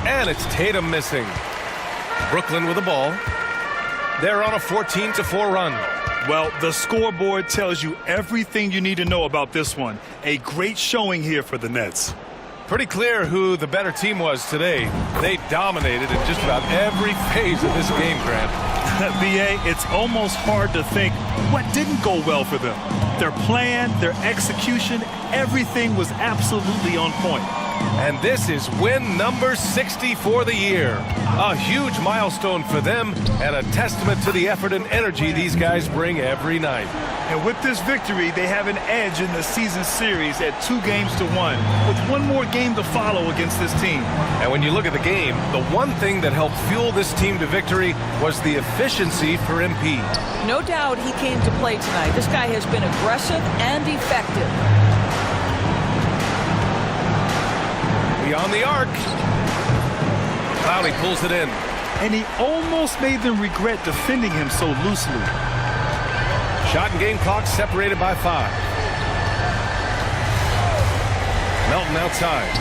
And it's Tatum missing. Brooklyn with the ball. They're on a 14-4 run. Well, the scoreboard tells you everything you need to know about this one. A great showing here for the Nets. Pretty clear who the better team was today. They dominated in just about every phase of this game, Grant. B.A., it's almost hard to think what didn't go well for them. Their plan, their execution, everything was absolutely on point. And this is win number 60 for the year. A huge milestone for them and a testament to the effort and energy these guys bring every night. And with this victory, they have an edge in the season series at 2-1, with one more game to follow against this team. And when you look at the game, the one thing that helped fuel this team to victory was the efficiency for MP. No doubt he came to play tonight. This guy has been aggressive and effective. Beyond the arc. Clowney pulls it in. And he almost made them regret defending him so loosely. Shot and game clock separated by 5. Melton outside.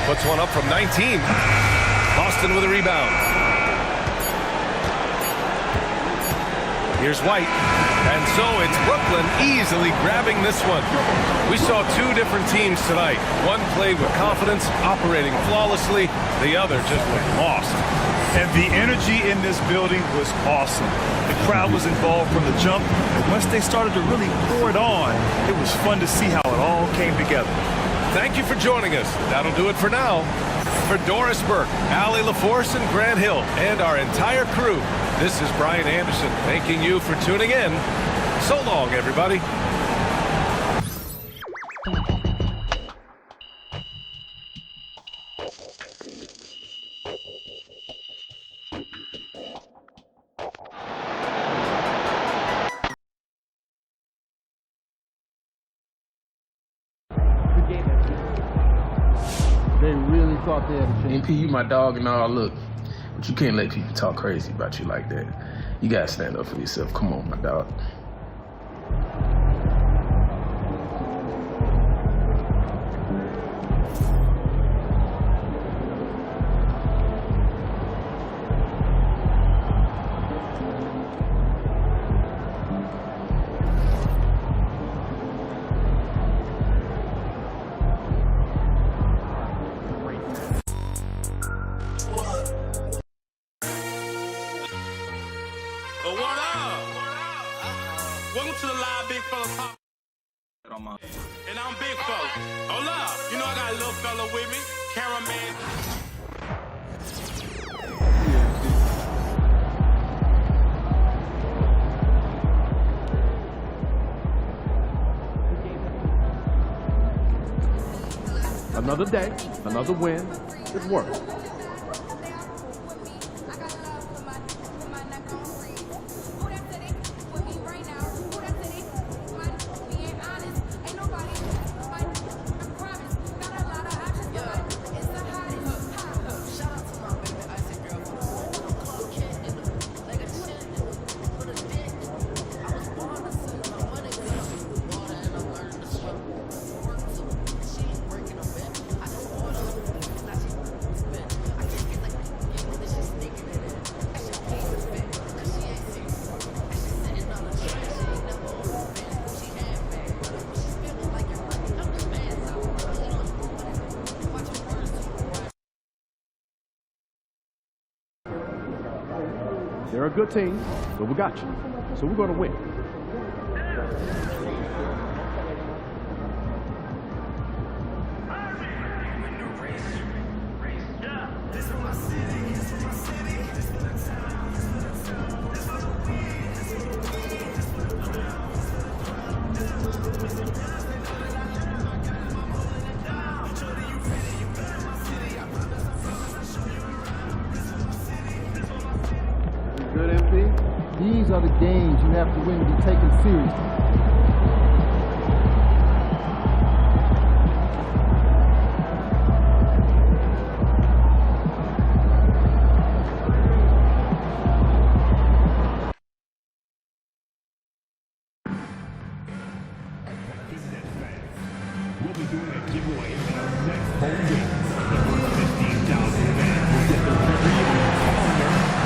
Puts one up from 19. Boston with a rebound. Here's White. And so it's Brooklyn easily grabbing this one. We saw 2 different teams tonight. One played with confidence, operating flawlessly. The other just went lost. And the energy in this building was awesome. The crowd was involved from the jump. And once they started to really pour it on, it was fun to see how it all came together. Thank you for joining us. That'll do it for now. For Doris Burke, Allie LaForce, and Grant Hill, and our entire crew, this is Brian Anderson thanking you for tuning in. So long, everybody. They really thought they had a chance. MP, you my dog and all, look, but you can't let people talk crazy about you like that. You gotta stand up for yourself. Come on, my dog. Welcome to the live Big Fella Pop. And I'm Big Fella. Hold up. You know I got a little fella with me. Cameraman. Another day, another win. It worked. They're a good team, but we got you. So we're going to win. Good, MP. These are the games you have to win to be taken seriously. We'll be doing a giveaway in our next home game. The first 15,000 fans will get their very calendar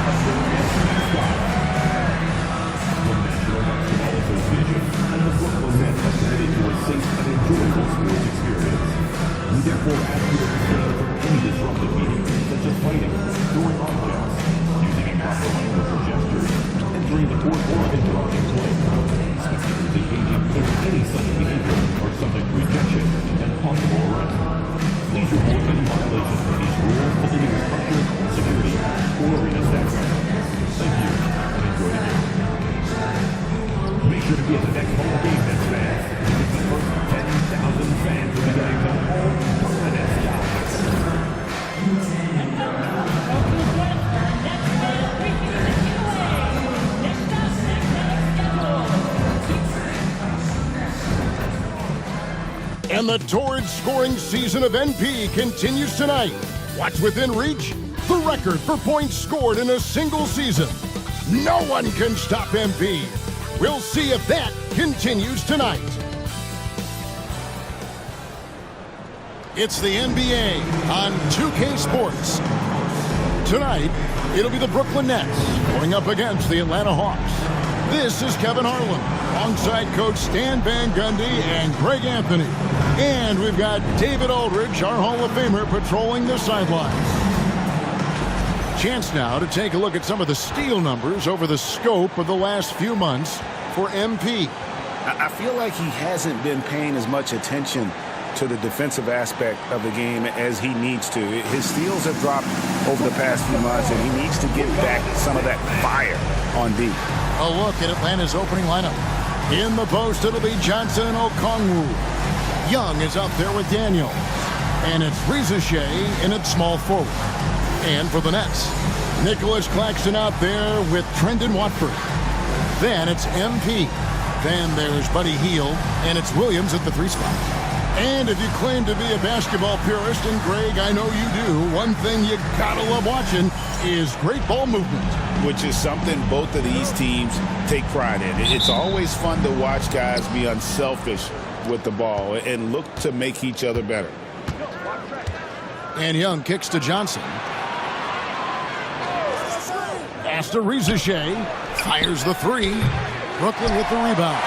of the National Squad. The National Basketball Association and the Brooklyn Nets are committed to a safe and enjoyable sports experience. We therefore ask you to refrain from any disruptive behavior, such as fighting, throwing objects, using improper language or gestures, entering the court or interrupting play. Spectators engaging in any such behavior are subject to rejection and possible arrest. Please report any violations of these rules to the instructor, security, or arena staff. Thank you, and enjoy the game. Make sure to be at the next home game, Nets fans. It's the first 10,000 fans will be getting the home permanent style. And the torrid scoring season of NP continues tonight. What's within reach? The record for points scored in a single season. No one can stop MP. We'll see if that continues tonight. It's the NBA on 2K Sports. Tonight, it'll be the Brooklyn Nets going up against the Atlanta Hawks. This is Kevin Harlan, alongside Coach Stan Van Gundy and Greg Anthony. And we've got David Aldridge, our Hall of Famer, patrolling the sidelines. Chance now to take a look at some of the steal numbers over the scope of the last few months for MP. I feel like he hasn't been paying as much attention to the defensive aspect of the game as he needs to. His steals have dropped over the past few months, and he needs to get back some of that fire on D. A look at Atlanta's opening lineup. In the post, it'll be Johnson and Okongwu. Young is up there with Daniels. And it's Reza Shea in at small forward. And for the Nets, Nicholas Claxton out there with Trendon Watford. Then it's MP. Then there's Buddy Hield, and it's Williams at the 3 spot. And if you claim to be a basketball purist, and Greg, I know you do, one thing you gotta love watching is great ball movement. Which is something both of these teams take pride in. It's always fun to watch guys be unselfish with the ball and look to make each other better. And Young kicks to Johnson. Pass to Reza Shea. Fires the 3. Brooklyn with the rebound.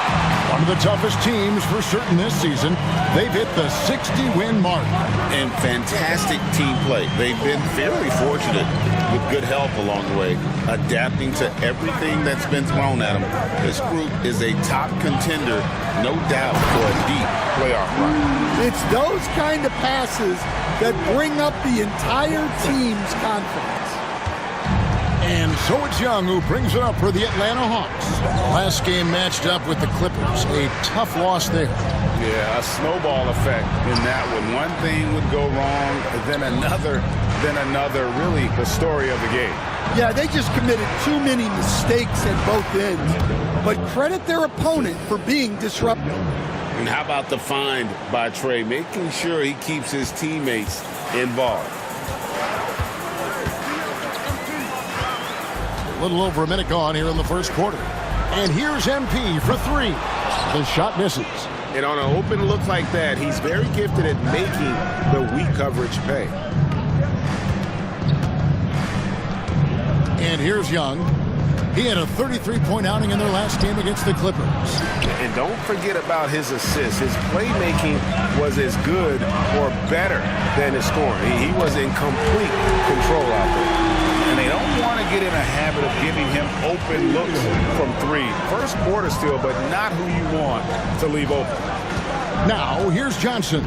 One of the toughest teams for certain this season. They've hit the 60-win mark. And fantastic team play. They've been very fortunate with good help along the way, adapting to everything that's been thrown at them. This group is a top contender, no doubt, for a deep playoff run. It's those kind of passes that bring up the entire team's confidence. And so it's Young who brings it up for the Atlanta Hawks. Last game matched up with the Clippers. A tough loss there. Yeah, a snowball effect in that one. One thing would go wrong, then another. Really the story of the game. Yeah, they just committed too many mistakes at both ends. But credit their opponent for being disruptive. And how about the find by Trey, making sure he keeps his teammates involved. A little over a minute gone here in the first quarter. And here's MP for 3. The shot misses. And on an open look like that, he's very gifted at making the weak coverage pay. And here's Young. He had a 33-point outing in their last game against the Clippers. And don't forget about his assists. His playmaking was as good or better than his scoring. He was in complete control out there. and they don't want to get in a habit of giving him open looks from three. First quarter still, but not who you want to leave open. Now, here's Johnson.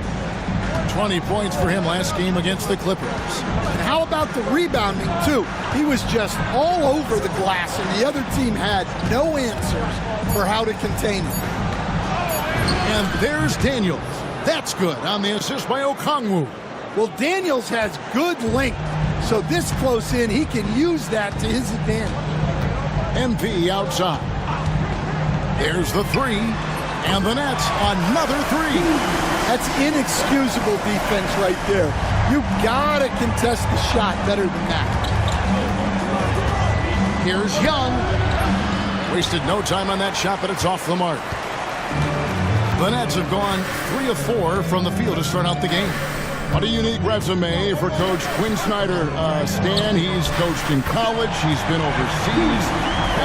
20 points for him last game against the Clippers. And how about the rebounding, too? He was just all over the glass, and the other team had no answers for how to contain him. And there's Daniels. That's good on the assist by Okongwu. Well, Daniels has good length, so this close in, he can use that to his advantage. MP outside. There's the three, and the Nets another three. That's inexcusable defense right there. You gotta contest the shot better than that. Here's Young. Wasted no time on that shot, but it's off the mark. The Nets have gone 3 of 4 from the field to start out the game. What a unique resume for Coach Quinn Snyder. Stan, he's coached in college. He's been overseas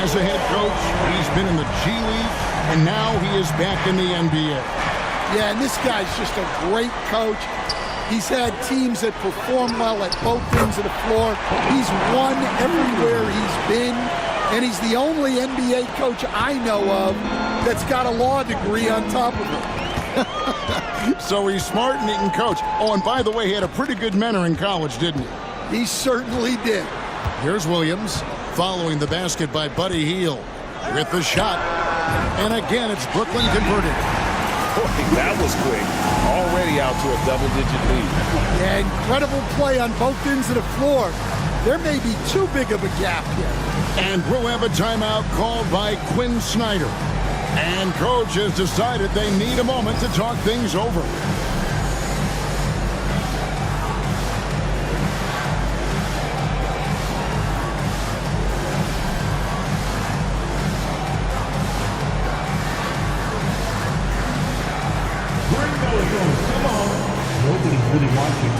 as a head coach. He's been in the G League, and now he is back in the NBA. Yeah, and this guy's just a great coach. He's had teams that perform well at both ends of the floor. He's won everywhere he's been, and he's the only NBA coach I know of that's got a law degree on top of it. So he's smart and he can coach. Oh, and by the way, he had a pretty good mentor in college, didn't he? He certainly did. Here's Williams following the basket by Buddy Hield with the shot. And again, it's Brooklyn converted. Boy, that was quick. Already out to a double-digit lead. Yeah, incredible play on both ends of the floor. There may be too big of a gap here. And we'll have a timeout called by Quinn Snyder. And coach has decided they need a moment to talk things over. Come on. Nobody's really watching.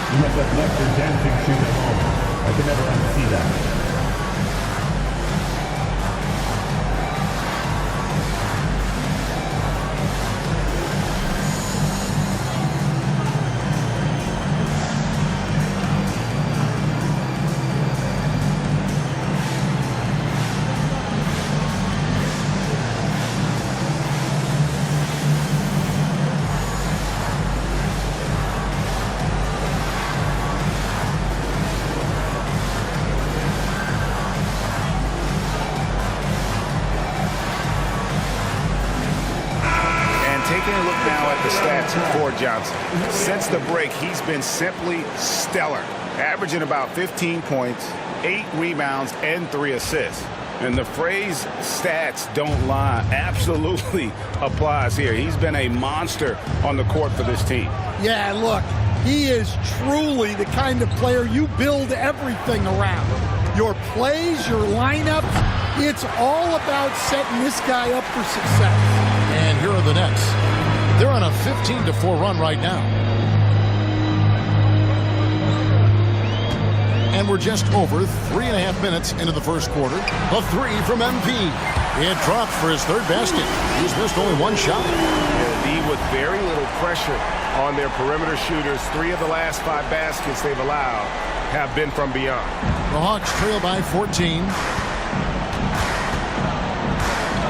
You must have left your dancing shoes at home. I can never unsee that. Taking a look now at the stats for Johnson. Since the break, he's been simply stellar, averaging about 15 points, 8 rebounds, and 3 assists. And the phrase stats don't lie absolutely applies here. He's been a monster on the court for this team. Yeah, look, he is truly the kind of player you build everything around. Your plays, your lineups, it's all about setting this guy up for success. And here are the Nets. They're on a 15-4 run right now. And we're just over 3.5 minutes into the first quarter. A three from MP. It dropped for his third basket. He's missed only one shot. D with very little pressure on their perimeter shooters. 3 of the last 5 baskets they've allowed have been from beyond. The Hawks trail by 14.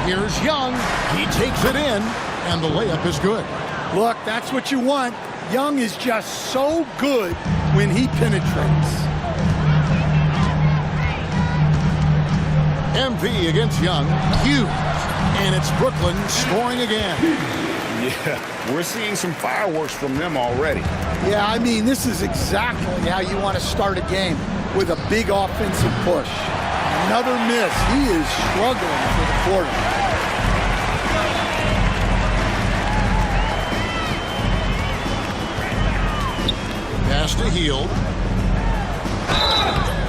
Here's Young. He takes it in, and the layup is good. Look, that's what you want. Young is just so good when he penetrates. MP against Young. Huge. And it's Brooklyn scoring again. Yeah, we're seeing some fireworks from them already. Yeah, I mean, this is exactly how you want to start a game, with a big offensive push. Another miss. He is struggling for the quarter. Pass to Hield.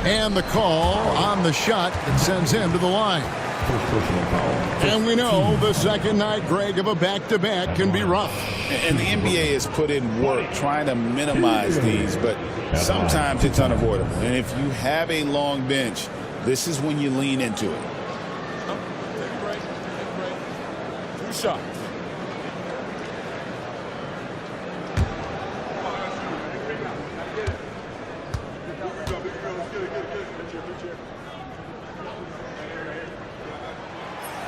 And the call on the shot that sends him to the line. first personal foul. And we know the second night, Greg, of a back-to-back can be rough. And the NBA has put in work trying to minimize these, but sometimes it's unavoidable. And if you have a long bench, this is when you lean into it. Two shots.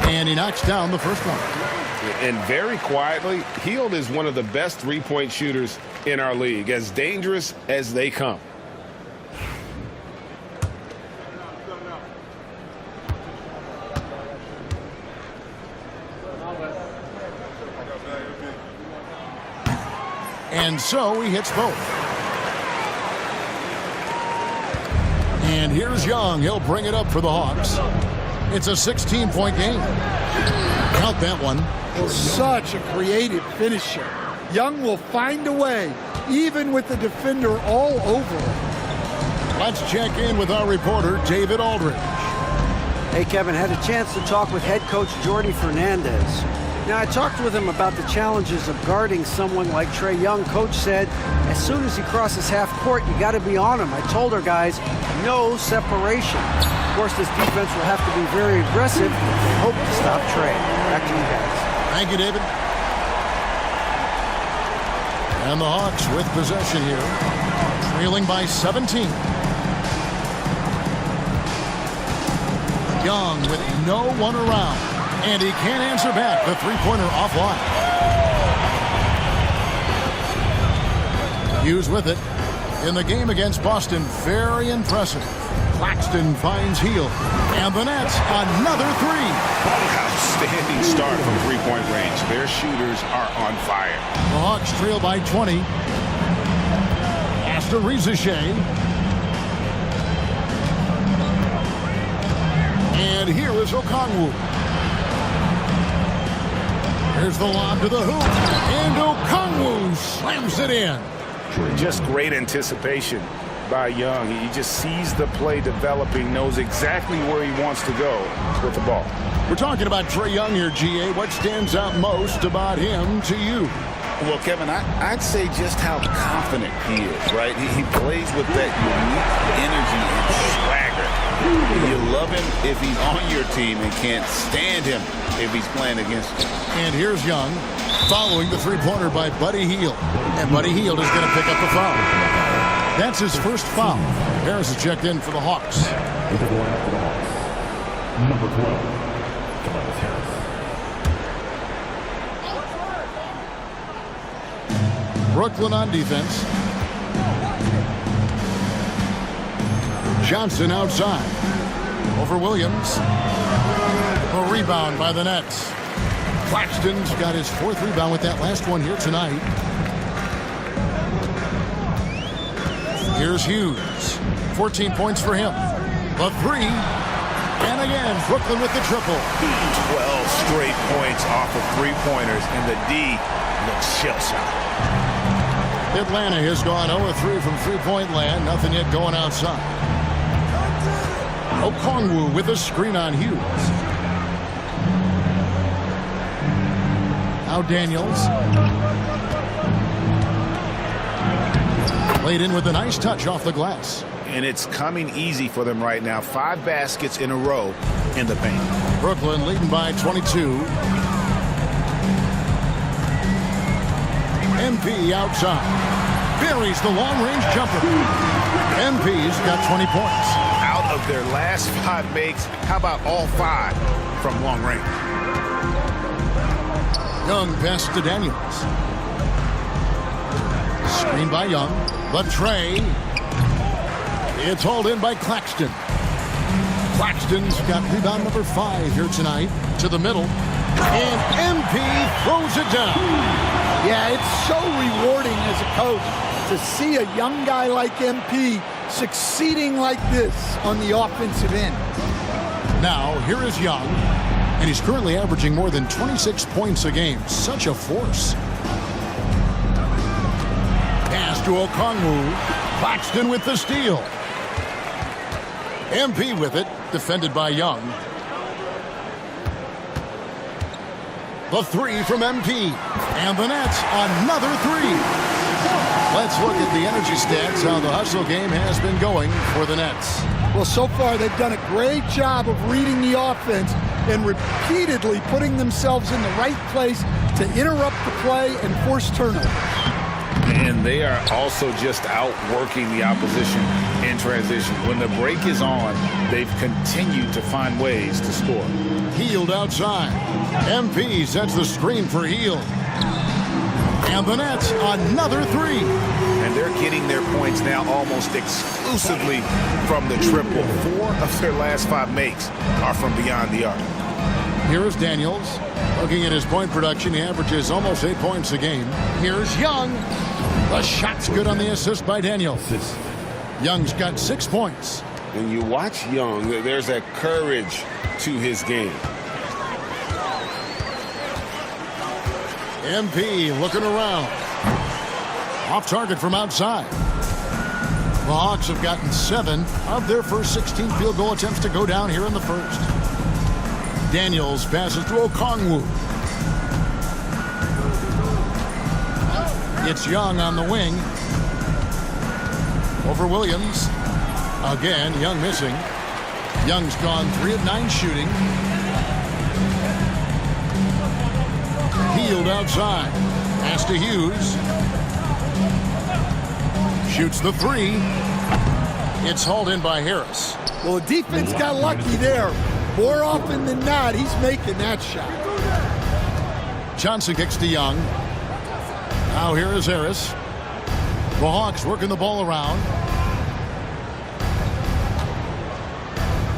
And he knocks down the first one. And very quietly, Hield is one of the best three-point shooters in our league, as dangerous as they come. And so he hits both. And here's Young. He'll bring it up for the Hawks. It's a 16-point game. Count that one. Such a creative finisher. Young will find a way, even with the defender all over him. Let's check in with our reporter, David Aldridge. Hey, Kevin, had a chance to talk with head coach Jordi Fernandez. Now, I talked with him about the challenges of guarding someone like Trae Young. Coach said, as soon as he crosses half court, you got to be on him. I told our guys, no separation. Of course, this defense will have to be very aggressive if they hope to stop Trae. Back to you guys. Thank you, David. And the Hawks with possession here, trailing by 17. Young with no one around, and he can't answer back. The three-pointer offline. Hughes with it. In the game against Boston, very impressive. Claxton finds Hield, and the Nets another three. Outstanding start from three-point range. Their shooters are on fire. The Hawks trail by 20. Pass to Rizichet. And here is Okongwu. Here's the lob to the hoop. And Okongwu slams it in. Just great anticipation by Young. He just sees the play developing, knows exactly where he wants to go with the ball. We're talking about Trae Young here, GA. What stands out most about him to you? Well, Kevin, I'd say just how confident he is, right? He plays with that unique energy and swagger. You love him if he's on your team and can't stand him if he's playing against you. And here's Young following the three-pointer by Buddy Hield. And Buddy Hield is going to pick up the foul. That's his first foul. Harris is checked in for the Hawks. Number 12, Tobias Harris. Brooklyn on defense. Johnson outside. Over Williams. A rebound by the Nets. Claxton's got his fourth rebound with that last one here tonight. Here's Hughes. 14 points for him. The three. And again, Brooklyn with the triple. 12 straight points off of three-pointers, and the D looks shell-shocked. Atlanta has gone 0-3 from three-point land. Nothing yet going outside. Okongwu with a screen on Hughes. Now Daniels. Played in with a nice touch off the glass. And it's coming easy for them right now. 5 baskets in a row in the paint. Brooklyn leading by 22. MP outside. Buries the long-range jumper. MP's got 20 points. Out of their last 5 makes, how about all 5 from long range? Young pass to Daniels. Screen by Young. But Trae. It's hauled in by Claxton. Claxton's got rebound number 5 here tonight. To the middle. And MP throws it down. Yeah, it's so rewarding as a coach to see a young guy like MP succeeding like this on the offensive end. Now, here is Young. And he's currently averaging more than 26 points a game. Such a force. Pass to Okongwu. Claxton with the steal. MP with it, defended by Young. The three from MP. And the Nets, another three. Let's look at the energy stats, how the hustle game has been going for the Nets. Well, so far they've done a great job of reading the offense and repeatedly putting themselves in the right place to interrupt the play and force turnovers. And they are also just outworking the opposition in transition. When the break is on, they've continued to find ways to score. Hield outside. MP sets the screen for Hield. And the Nets, another three. And they're getting their points now almost exclusively from the triple. 4 of their last 5 makes are from beyond the arc. Here is Daniels. Looking at his point production, he averages almost 8 points a game. Here's Young. The shot's good on the assist by Daniels. Young's got 6 points. When you watch Young, there's that courage to his game. MP looking around. Off target from outside. The Hawks have gotten 7 of their first 16 field goal attempts to go down here in the first. Daniels passes to Okongwu. It's Young on the wing. Over Williams. Again, Young missing. Young's gone 3 of 9 shooting. Hield outside. Pass to Hughes. Shoots the 3. It's hauled in by Harris. Well, the defense got lucky there. More often than not, he's making that shot. Johnson kicks to Young. Now here is Harris. The Hawks working the ball around.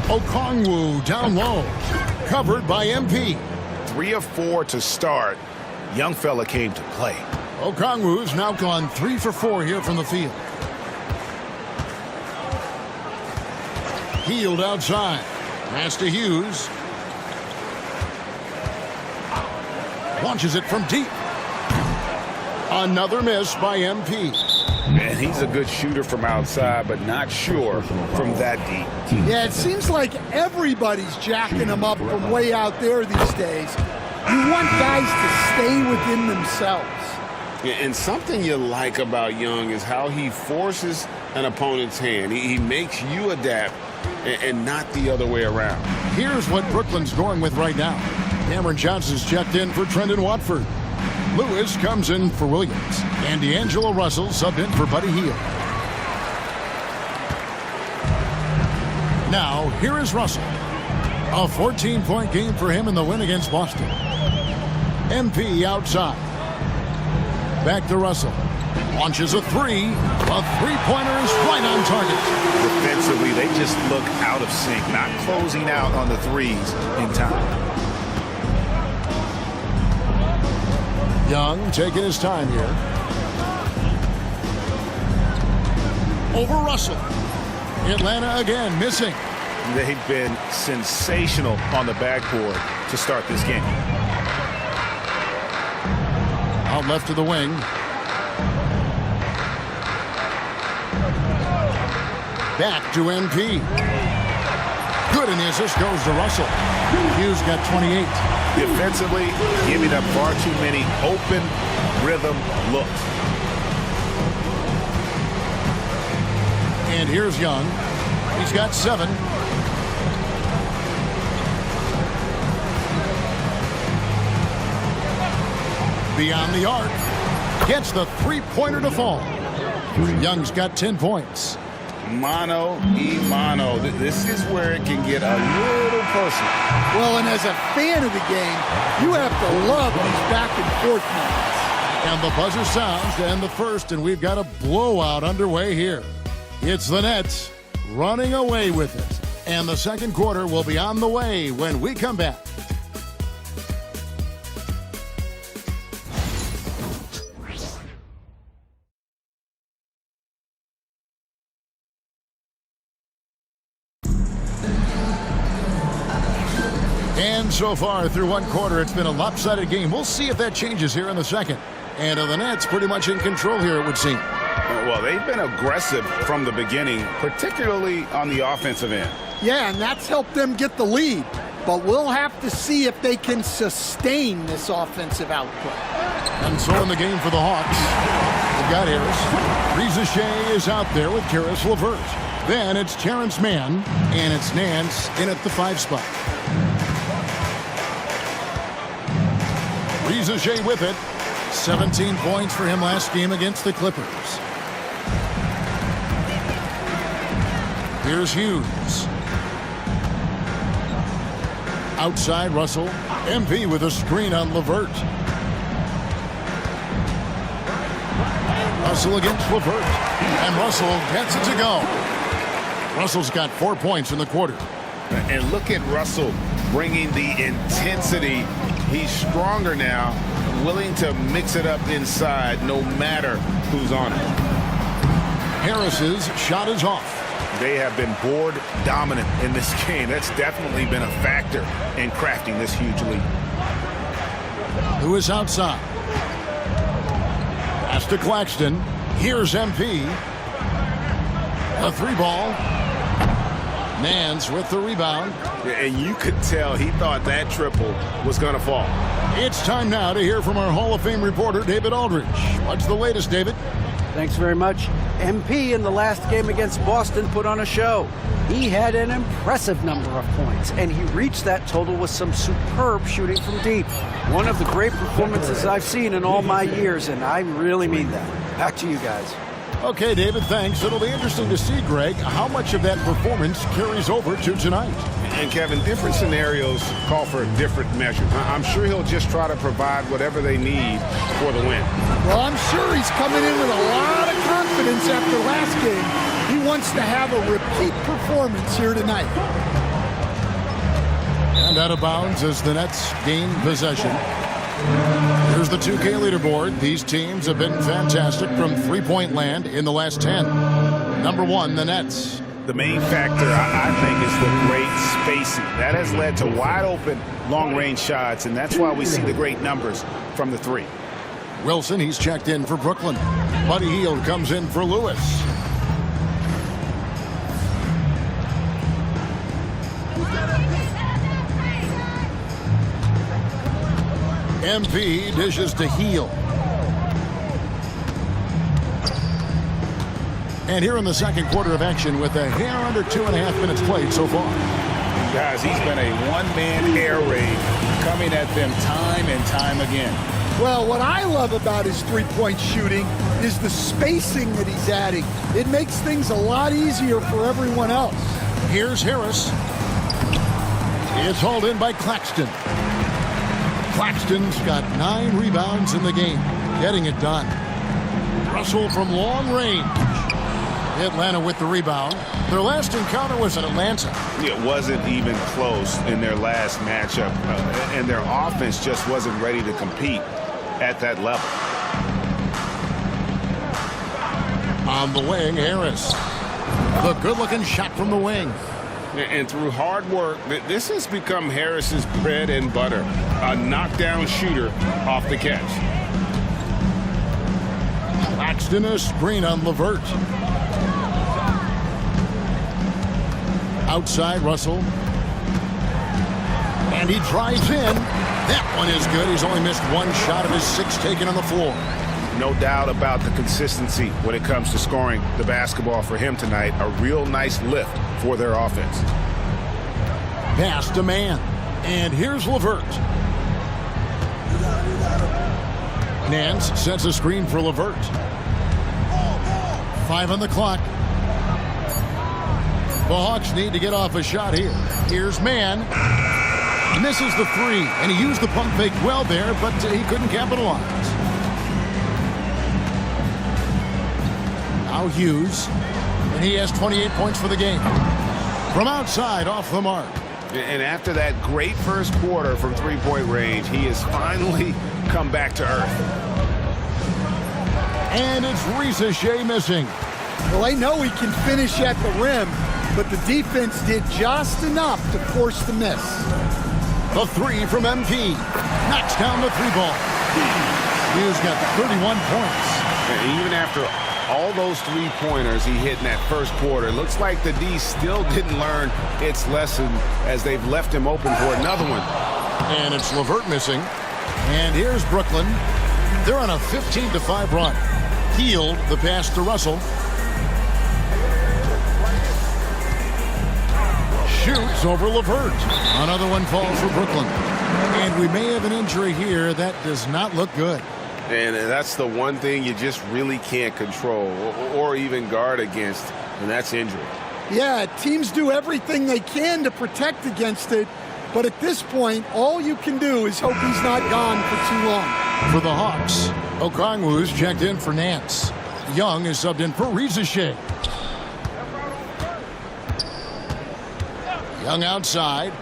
Okongwu down low. Covered by MP. 3 of 4 to start. Young fella came to play. Okongwu's now gone 3 for 4 here from the field. Hield outside. Pass to Hughes. Launches it from deep. Another miss by MP. And he's a good shooter from outside, but not sure from that deep. Yeah, it seems like everybody's jacking him up from way out there these days. You want guys to stay within themselves. And something you like about Young is how he forces an opponent's hand. He makes you adapt and not the other way around. Here's what Brooklyn's going with right now. Cameron Johnson's checked in for Trendon Watford. Lewis comes in for Williams. And D'Angelo Russell subbed in for Buddy Hield. Now, here is Russell. A 14-point game for him in the win against Boston. MP outside. Back to Russell. Launches a 3. A three-pointer is right on target. Defensively, they just look out of sync, not closing out on the threes in time. Young taking his time here. Over Russell. Atlanta again missing. They've been sensational on the backboard to start this game. Out left to the wing. Back to MP. Good, and the assist goes to Russell. Hughes got 28. Defensively, giving up far too many open rhythm looks. And here's Young. He's got 7. Beyond the arc. Gets the three-pointer to fall. Young's got 10 points. Mano y mano. This is where it can get a little personal. Well, and as a fan of the game, you have to love these back-and-forth moments. And the buzzer sounds to end the first, and we've got a blowout underway here. It's the Nets running away with it. And the second quarter will be on the way when we come back. And so far through one quarter, it's been a lopsided game. We'll see if that changes here in the second. And the Nets pretty much in control here, it would seem. Well, they've been aggressive from the beginning, particularly on the offensive end. Yeah, and that's helped them get the lead. but we'll have to see if they can sustain this offensive output. And so in the game for the Hawks, they've got Harris. Rizachet is out there with Karis LeVert. Then it's Terrence Mann, and it's Nance in at the 5 spot. Rizachet with it. 17 points for him last game against the Clippers. Here's Hughes. Outside Russell. MP with a screen on LeVert. Russell against LeVert. And Russell gets it to go. Russell's got 4 points in the quarter. And look at Russell bringing the intensity. He's stronger now, willing to mix it up inside no matter who's on it. Harris's shot is off. They have been board dominant in this game. That's definitely been a factor in crafting this huge lead. Who is outside? Pass to Claxton. Here's MP. A 3-ball. Nance with the rebound. And you could tell he thought that triple was going to fall. It's time now to hear from our Hall of Fame reporter, David Aldridge. What's the latest, David? Thanks very much. MP in the last game against Boston put on a show. He had an impressive number of points, and he reached that total with some superb shooting from deep. One of the great performances I've seen in all my years, and I really mean that. Back to you guys. Okay, David, thanks. It'll be interesting to see, Greg, how much of that performance carries over to tonight. And Kevin, different scenarios call for a different measure. I'm sure he'll just try to provide whatever they need for the win. Well, I'm sure he's coming in with a lot of confidence after last game. He wants to have a repeat performance here tonight. And out of bounds as the Nets gain possession. Here's the 2K leaderboard. These teams have been fantastic from three-point land in the last 10. Number 1, the Nets. The main factor, I think, is the great spacing. That has led to wide-open, long-range shots, and that's why we see the great numbers from the 3. Wilson, he's checked in for Brooklyn. Buddy Hield comes in for Lewis. MP dishes to Hield. And here in the second quarter of action with a hair under 2.5 minutes played so far. Guys, he's been a one-man air raid coming at them time and time again. Well, what I love about his three-point shooting is the spacing that he's adding. It makes things a lot easier for everyone else. Here's Harris. It's hauled in by Claxton. Claxton's got 9 rebounds in the game, getting it done. Russell from long range. Atlanta with the rebound. Their last encounter was in Atlanta. It wasn't even close in their last matchup, and their offense just wasn't ready to compete at that level. On the wing, Harris. The good-looking shot from the wing. And through hard work, this has become Harris's bread and butter. A knockdown shooter off the catch. Claxton a screen on LeVert. Outside Russell. And he drives in. That one is good. He's only missed 1 shot of his 6 taken on the floor. No doubt about the consistency when it comes to scoring the basketball for him tonight. A real nice lift for their offense. Pass to Mann. And here's LeVert. Nance sets a screen for LeVert. 5 on the clock. The Hawks need to get off a shot here. Here's Mann. Misses the 3, and he used the pump fake well there, but he couldn't capitalize. Now Hughes, and he has 28 points for the game. From outside, off the mark. And after that great first quarter from three-point range, he has finally come back to earth. And it's Rizachet missing. Well, they know he can finish at the rim, but the defense did just enough to force the miss. The 3 from MP. Knocks down the 3 ball. Hughes got 31 points. And even after all those three-pointers he hit in that first quarter. Looks like the D still didn't learn its lesson as they've left him open for another one. And it's LeVert missing. And here's Brooklyn. They're on a 15-5 run. Hield the pass to Russell. Shoots over LeVert. Another one falls for Brooklyn. And we may have an injury here. That does not look good. And that's the one thing you just really can't control or even guard against, and that's injury. Yeah, teams do everything they can to protect against it, but at this point, all you can do is hope he's not gone for too long. For the Hawks, Okongwu's checked in for Nance. Young is subbed in for Rizachet. Young outside.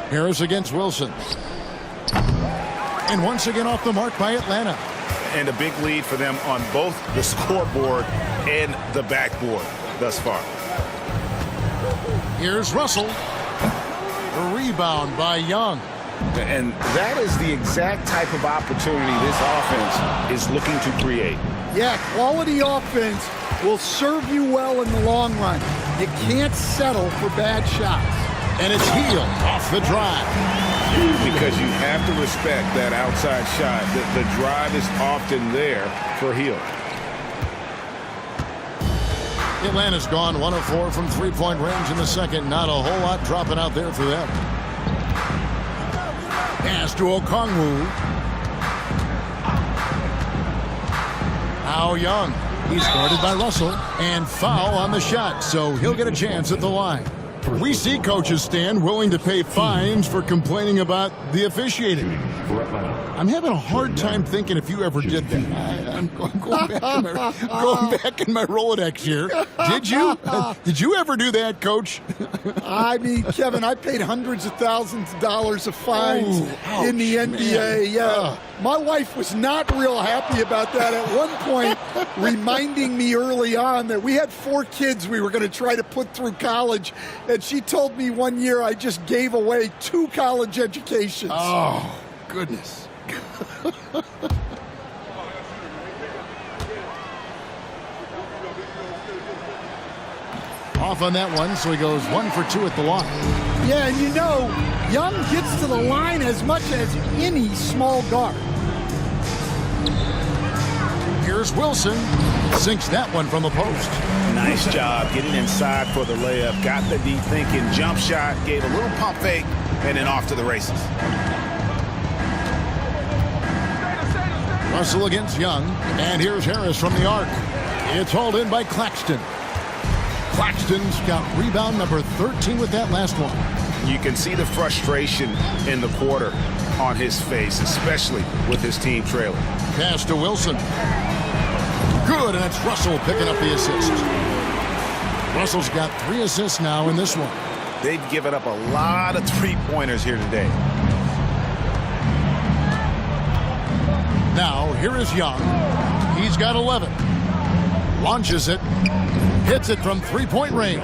Harris against Wilson. And once again off the mark by Atlanta. And a big lead for them on both the scoreboard and the backboard thus far. Here's Russell. A rebound by Young. And that is the exact type of opportunity this offense is looking to create. Yeah, quality offense will serve you well in the long run. You can't settle for bad shots. And it's Hield off the drive. Because you have to respect that outside shot. The drive is often there for Hield. Atlanta's gone 1 of 4 from three-point range in the second. Not a whole lot dropping out there for them. Pass to Okongwu. Now Young. He's guarded by Russell. And foul on the shot, so he'll get a chance at the line. We see coaches stand willing to pay fines for complaining about the officiating. I'm having a hard time thinking if you ever did that. I'm going back in my Rolodex here. Did you? Did you ever do that, Coach? I mean, Kevin, I paid hundreds of thousands of dollars of fines in the NBA. Man. Yeah. My wife was not real happy about that at one point, reminding me early on that we had 4 kids we were going to try to put through college, and she told me one year I just gave away 2 college educations. Oh, goodness. Off on that one, so he goes 1 for 2 at the line. Yeah, and you know, Young gets to the line as much as any small guard. Here's Wilson. Sinks that one from the post. Nice job getting inside for the layup. Got the D thinking, jump shot, gave a little pump fake, and then off to the races. Russell against Young. And here's Harris from the arc. It's hauled in by Claxton. Claxton's got rebound number 13 with that last one. You can see the frustration in the quarter on his face, especially with his team trailing. Pass to Wilson. Good, and it's Russell picking up the assist. Russell's got 3 assists now in this one. They've given up a lot of three-pointers here today. Now, here is Young. He's got 11. Launches it. Hits it from three-point range.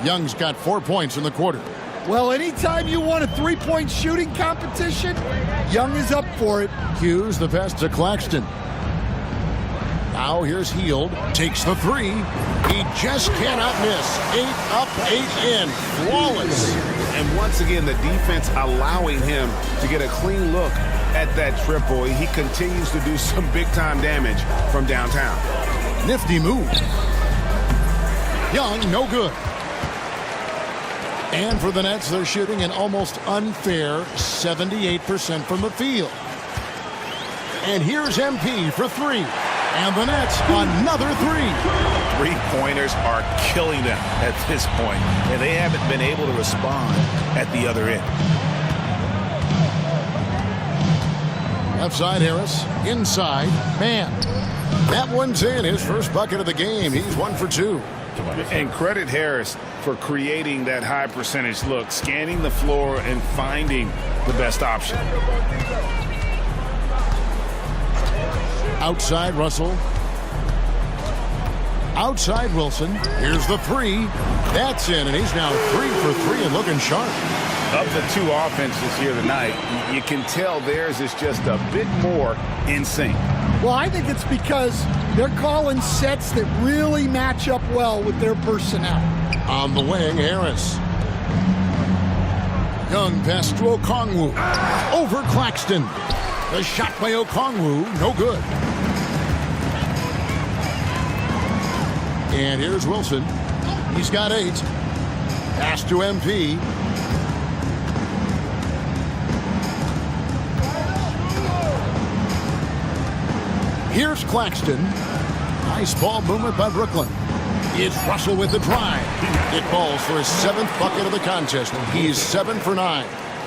Young's got 4 points in the quarter. Well, anytime you want a three-point shooting competition, Young is up for it. Hughes the pass to Claxton. Now here's Hield. Takes the 3. He just cannot miss. 8 up, 8 in. Flawless. And once again, the defense allowing him to get a clean look at that triple. He continues to do some big-time damage from downtown. Nifty move. Young, no good. And for the Nets, they're shooting an almost unfair 78% from the field. And here's MP for 3. And the Nets, another 3. Three-pointers are killing them at this point, and they haven't been able to respond at the other end. Left side, Harris. Inside, man. That one's in. His first bucket of the game. He's 1 for 2. And credit Harris for creating that high percentage look, scanning the floor and finding the best option. Outside Russell. Outside Wilson. Here's the 3. That's in, and he's now 3 for 3 and looking sharp. Of the two offenses here tonight, you can tell theirs is just a bit more in sync. Well, I think it's because they're calling sets that really match up well with their personnel. On the wing, Harris. Young pass to Okongwu. Over Claxton. The shot by Okongwu, no good. And here's Wilson. He's got 8. Pass to MP. Here's Claxton. Nice ball movement by Brooklyn. It's Russell with the drive. It falls for his 7th bucket of the contest. He's 7 for 9.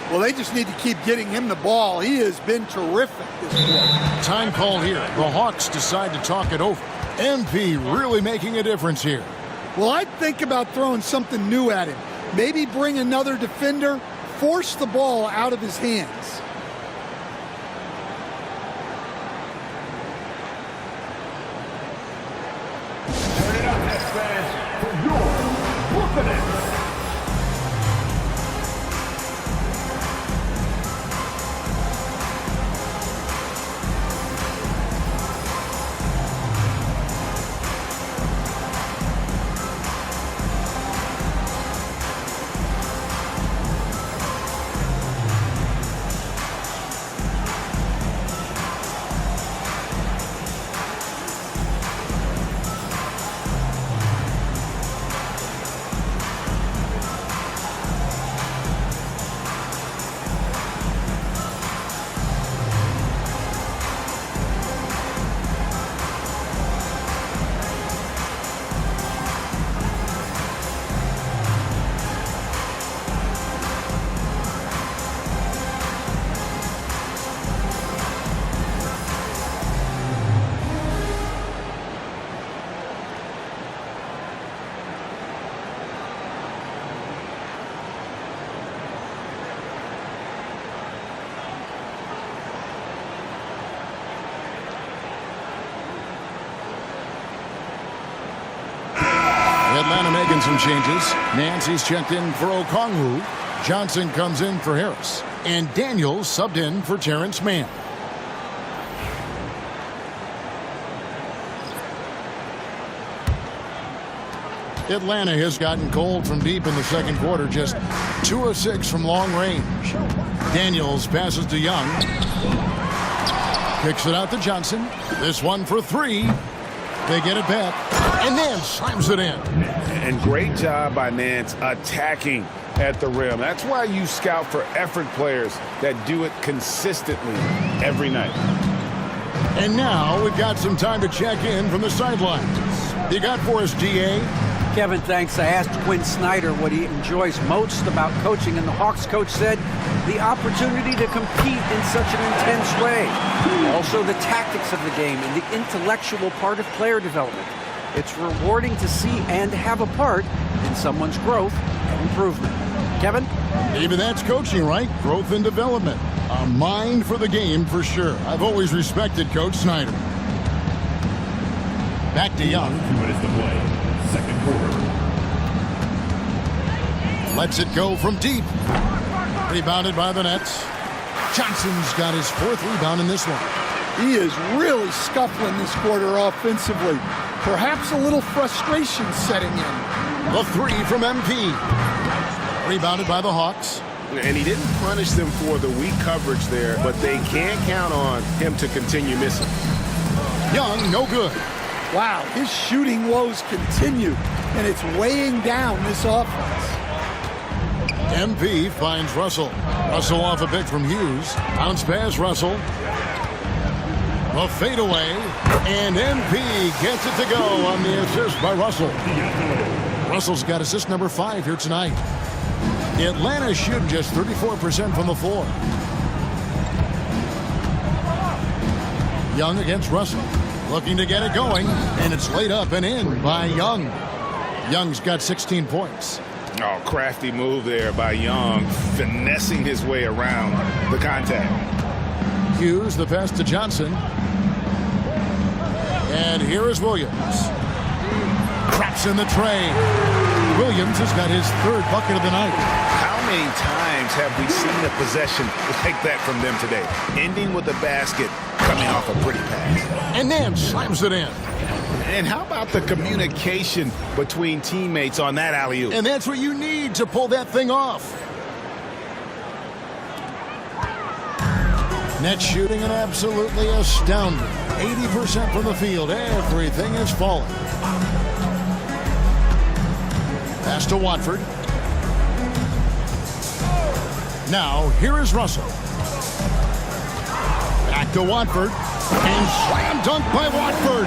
Well, they just need to keep getting him the ball. He has been terrific this quarter. Time call here. The Hawks decide to talk it over. MP really making a difference here. Well, I'd think about throwing something new at him. Maybe bring another defender, force the ball out of his hands. Turn it up, Nets fans, for your Brooklyn Nets. Atlanta making some changes. Nancy's checked in for Okongwu. Johnson comes in for Harris. And Daniels subbed in for Terrence Mann. Atlanta has gotten cold from deep in the second quarter. Just 2 of 6 from long range. Daniels passes to Young. Kicks it out to Johnson. This one for 3. They get it back. And then slams it in. And great job by Nance attacking at the rim. That's why you scout for effort players that do it consistently every night. And now we've got some time to check in from the sidelines. You got for us, DA? Kevin, thanks. I asked Quinn Snyder what he enjoys most about coaching, and the Hawks coach said the opportunity to compete in such an intense way. Also the tactics of the game and the intellectual part of player development. It's rewarding to see and have a part in someone's growth and improvement. Kevin? Maybe that's coaching, right? Growth and development. A mind for the game for sure. I've always respected Coach Snyder. Back to Young. 2 minutes to play. Second quarter. Lets it go from deep. Rebounded by the Nets. Johnson's got his 4th rebound in this one. He is really scuffling this quarter offensively. Perhaps a little frustration setting in. The 3 from MP. Rebounded by the Hawks. And he didn't punish them for the weak coverage there, but they can't count on him to continue missing. Young, no good. Wow, his shooting woes continue, and it's weighing down this offense. MP finds Russell. Russell off a pick from Hughes. Bounce pass, Russell. A fadeaway, and MP gets it to go on the assist by Russell. Russell's got assist number 5 here tonight. Atlanta shooting just 34% from the floor. Young against Russell. Looking to get it going, and it's laid up and in by Young. Young's got 16 points. Oh, crafty move there by Young, finessing his way around the contact. Hughes, the pass to Johnson. And here is Williams. Traps in the tray. Williams has got his 3rd bucket of the night. How many times have we seen a possession like that from them today? Ending with a basket, coming off a pretty pass. And Nance slams it in. And how about the communication between teammates on that alley-oop? And that's what you need to pull that thing off. Net shooting and absolutely astounding. 80% from the field. Everything is falling. Pass to Watford. Now, here is Russell. Back to Watford. And slam dunk by Watford.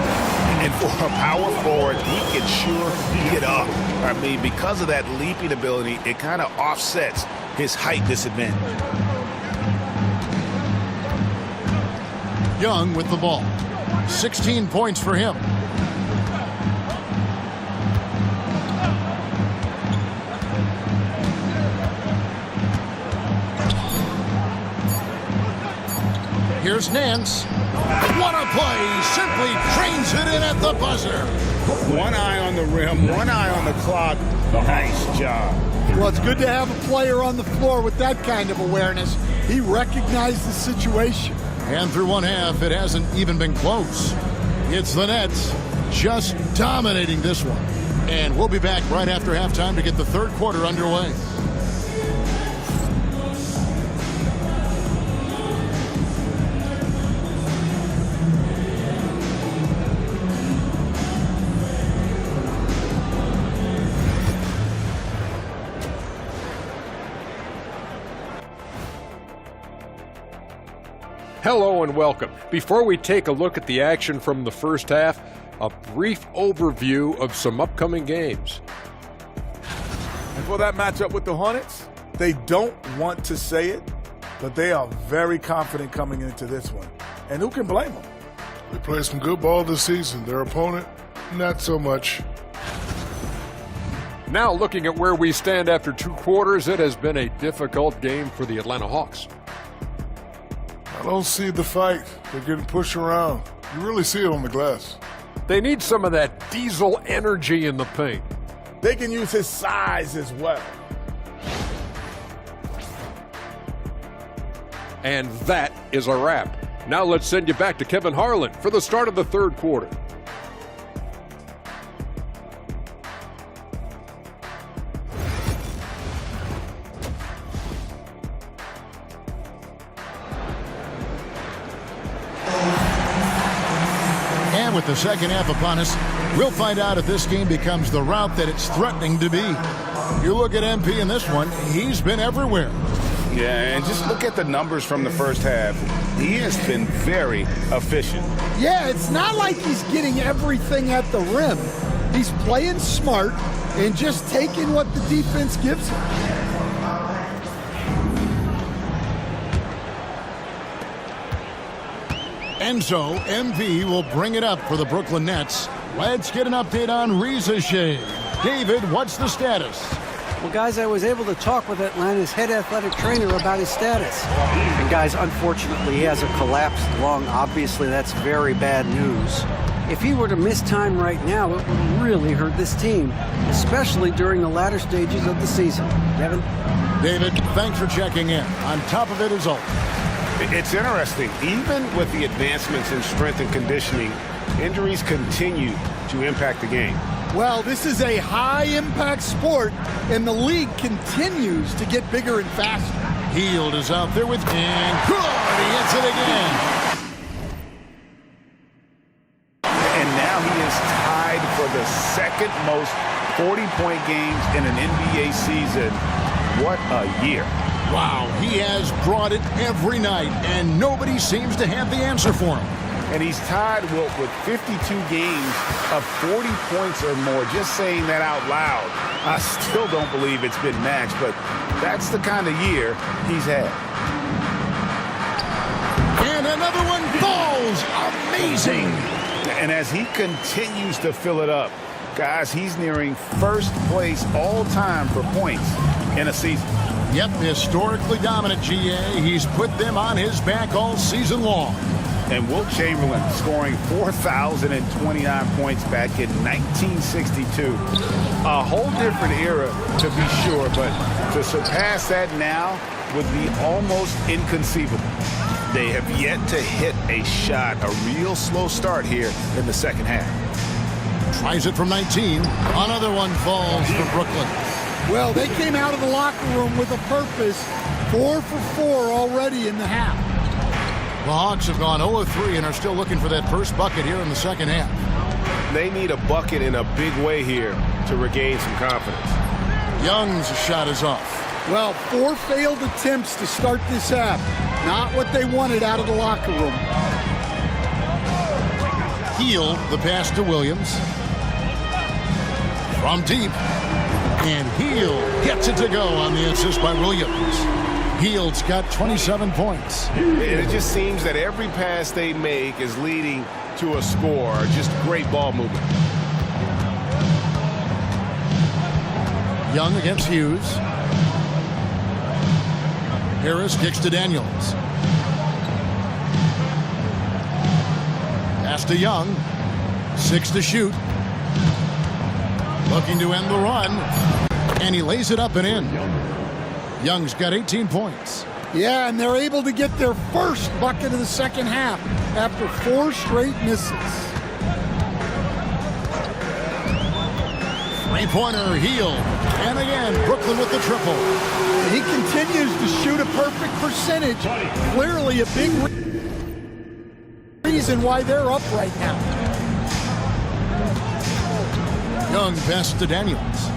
And for a power forward, he can sure get up. I mean, because of that leaping ability, it kind of offsets his height disadvantage. Young with the ball. 16 points for him. Here's Nance. What a play. Simply trains it in at the buzzer. One eye on the rim, one eye on the clock. Nice job. Well, it's good to have a player on the floor with that kind of awareness. He recognized the situation. And through one half, it hasn't even been close. It's the Nets just dominating this one. And we'll be back right after halftime to get the third quarter underway. Hello and welcome. Before we take a look at the action from the first half, a brief overview of some upcoming games. And for that matchup with the Hornets, they don't want to say it, but they are very confident coming into this one. And who can blame them? They played some good ball this season. Their opponent, not so much. Now looking at where we stand after 2 quarters, it has been a difficult game for the Atlanta Hawks. I don't see the fight. They're getting pushed around. You really see it on the glass. They need some of that diesel energy in the paint. They can use his size as well. And that is a wrap. Now let's send you back to Kevin Harlan for the start of the third quarter. And with the second half upon us, we'll find out if this game becomes the route that it's threatening to be. You look at MP in this one, he's been everywhere. Yeah, and just look at the numbers from the first half. He has been very efficient. Yeah, it's not like he's getting everything at the rim. He's playing smart and just taking what the defense gives him. And so, MP will bring it up for the Brooklyn Nets. Let's get an update on Shea. David, what's the status? Well, guys, I was able to talk with Atlanta's head athletic trainer about his status. And, guys, unfortunately, he has a collapsed lung. Obviously, that's very bad news. If he were to miss time right now, it would really hurt this team, especially during the latter stages of the season. Kevin? David, thanks for checking in. On top of it is all. It's interesting. Even with the advancements in strength and conditioning, injuries continue to impact the game. Well, this is a high-impact sport, and the league continues to get bigger and faster. Hield is out there with, and good, he hits it again. And now he is tied for the second most 40-point games in an NBA season. What a year. Wow, he has brought it every night, and nobody seems to have the answer for him. And he's tied with 52 games of 40 points or more. Just saying that out loud, I still don't believe it's been matched, but that's the kind of year he's had. And another one falls. Amazing. And as he continues to fill it up, guys, he's nearing first place all time for points in a season. Yep, historically dominant, GA. He's put them on his back all season long. And Wilt Chamberlain scoring 4,029 points back in 1962. A whole different era, to be sure, but to surpass that now would be almost inconceivable. They have yet to hit a shot, a real slow start here in the second half. Tries it from 19. Another one falls for Brooklyn. Well, they came out of the locker room with a purpose. 4 for 4 already in the half. The Hawks have gone 0 of 3 and are still looking for that first bucket here in the second half. They need a bucket in a big way here to regain some confidence. Young's shot is off. Well, 4 failed attempts to start this half. Not what they wanted out of the locker room. Heel, the pass to Williams. From deep. And Heel gets it to go on the assist by Williams. Heald's got 27 points. It just seems that every pass they make is leading to a score. Just great ball movement. Young against Hughes. Harris kicks to Daniels. Pass to Young. 6 to shoot. Looking to end the run. And he lays it up and in. Young's got 18 points. Yeah, and they're able to get their first bucket of the second half after 4 straight misses. Three-pointer, Heel. And again, Brooklyn with the triple. He continues to shoot a perfect percentage. Clearly a big reason why they're up right now. Young pass to Daniels.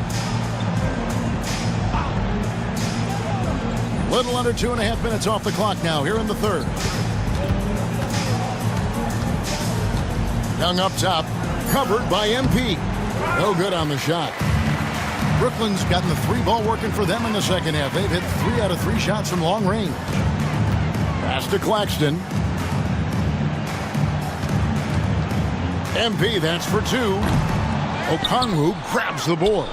Little under 2.5 minutes off the clock now here in the third. Young up top, covered by MP. No good on the shot. Brooklyn's gotten the 3-ball working for them in the second half. They've hit 3 out of 3 shots from long range. Pass to Claxton. MP, that's for 2. Okongwu grabs the board.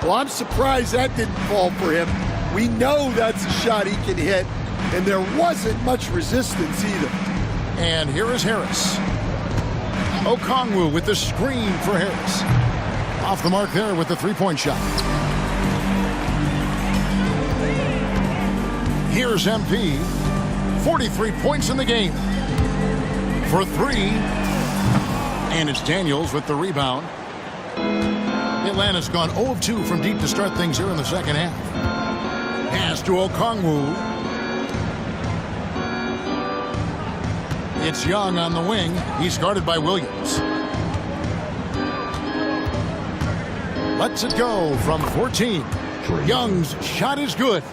Well, I'm surprised that didn't fall for him. We know that's a shot he can hit, and there wasn't much resistance either. And here is Harris. Okongwu with the screen for Harris. Off the mark there with the 3-point shot. Here's MP. 43 points in the game. For 3. And it's Daniels with the rebound. Atlanta's gone 0 of 2 from deep to start things here in the second half. Pass to Okongwu. It's Young on the wing. He's guarded by Williams. Lets it go from 14. Young's shot is good.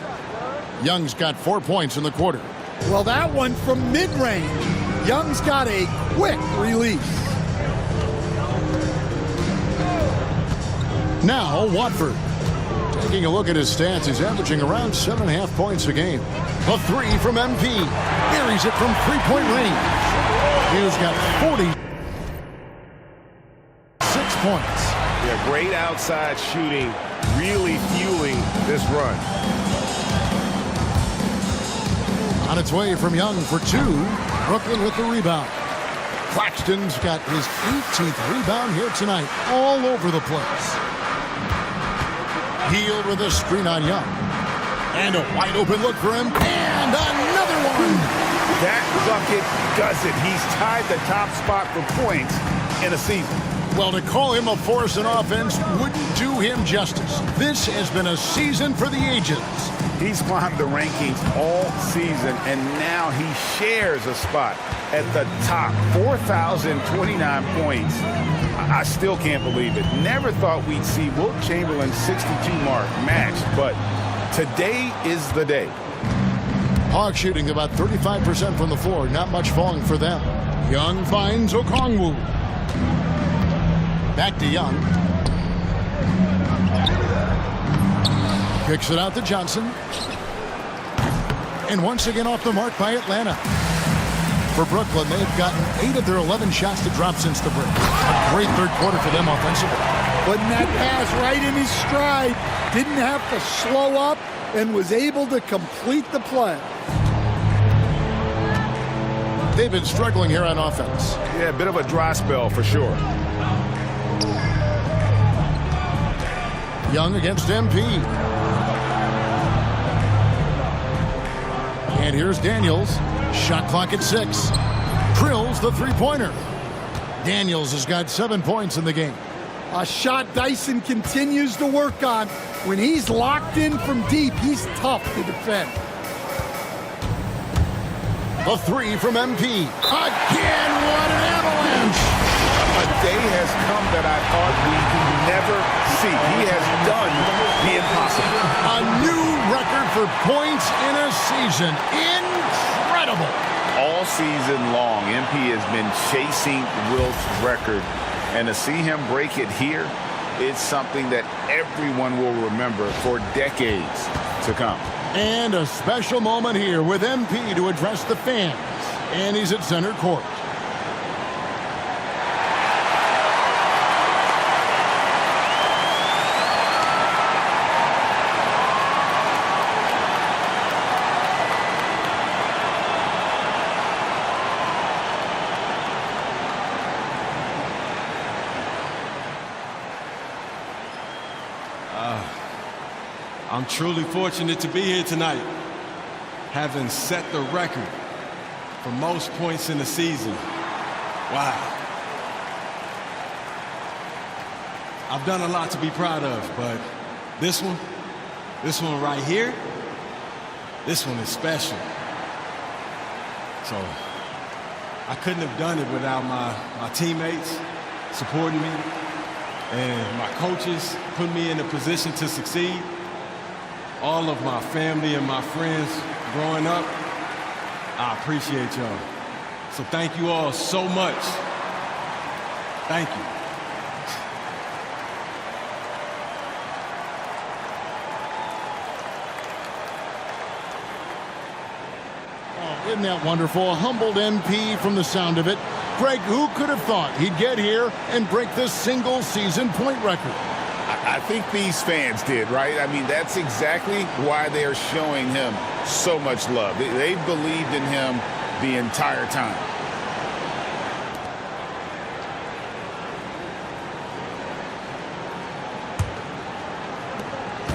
Young's got 4 points in the quarter. Well, that one from mid-range. Young's got a quick release. Now, Watford. Taking a look at his stats, he's averaging around 7.5 points a game. A 3 from MP. Buries it from 3-point range. He's got 46 points. Yeah, great outside shooting, really fueling this run. On its way from Young for 2. Brooklyn with the rebound. Claxton's got his 18th rebound here tonight, all over the place. Heel with a screen on Young. And a wide open look for him. And another one. That bucket does it. He's tied the top spot for points in a season. Well, to call him a force in offense wouldn't do him justice. This has been a season for the ages. He's climbed the rankings all season, and now he shares a spot at the top. 4,029 points. I still can't believe it. Never thought we'd see Wilt Chamberlain's 62 mark matched, but today is the day. Hawks shooting about 35% from the floor. Not much falling for them. Young finds Okongwu. Back to Young. Kicks it out to Johnson. And once again off the mark by Atlanta. For Brooklyn, they've gotten 8 of their 11 shots to drop since the break. A great third quarter for them offensively. Putting that pass right in his stride. Didn't have to slow up and was able to complete the play. They've been struggling here on offense. Yeah, a bit of a dry spell for sure. Young against MP. And here's Daniels. Shot clock at 6. Drills the three-pointer. Daniels has got 7 points in the game. A shot Dyson continues to work on. When he's locked in from deep, he's tough to defend. The 3 from MP. Again, what an avalanche! A day has come that I thought we could never see. He has done the impossible. A new record for points in a season. Incredible. All season long, MP has been chasing Wilt's record. And to see him break it here, it's something that everyone will remember for decades to come. And a special moment here with MP to address the fans. And he's at center court. I'm truly fortunate to be here tonight, having set the record for most points in the season. Wow. I've done a lot to be proud of, but this one right here, this one is special. So I couldn't have done it without my teammates supporting me and my coaches putting me in a position to succeed. All of my family and my friends growing up, I appreciate y'all. So thank you all so much. Thank you. Oh, isn't that wonderful? A humbled MP from the sound of it. Greg, who could have thought he'd get here and break the single-season point record? I think these fans did, right? I mean, that's exactly why they're showing him so much love. They believed in him the entire time.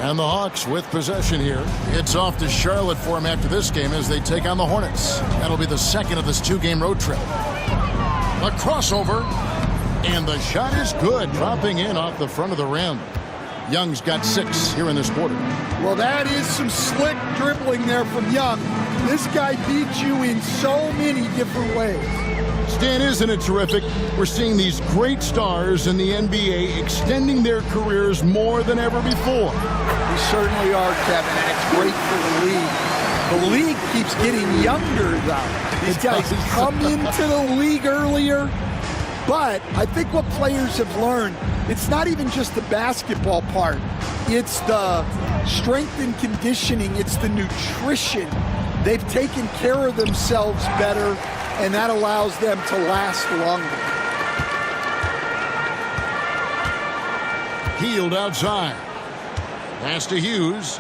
And the Hawks with possession here. It's off to Charlotte for him after this game as they take on the Hornets. That'll be the second of this 2-game road trip. A crossover. And the shot is good, dropping in off the front of the rim. Young's got 6 here in this quarter. Well, that is some slick dribbling there from Young. This guy beats you in so many different ways. Stan, isn't it terrific? We're seeing these great stars in the NBA extending their careers more than ever before. We certainly are, Kevin, and it's great for the league. The league keeps getting younger, though. These guys come into the league earlier. But I think what players have learned, it's not even just the basketball part. It's the strength and conditioning. It's the nutrition. They've taken care of themselves better, and that allows them to last longer. Healed outside. Pass to Hughes.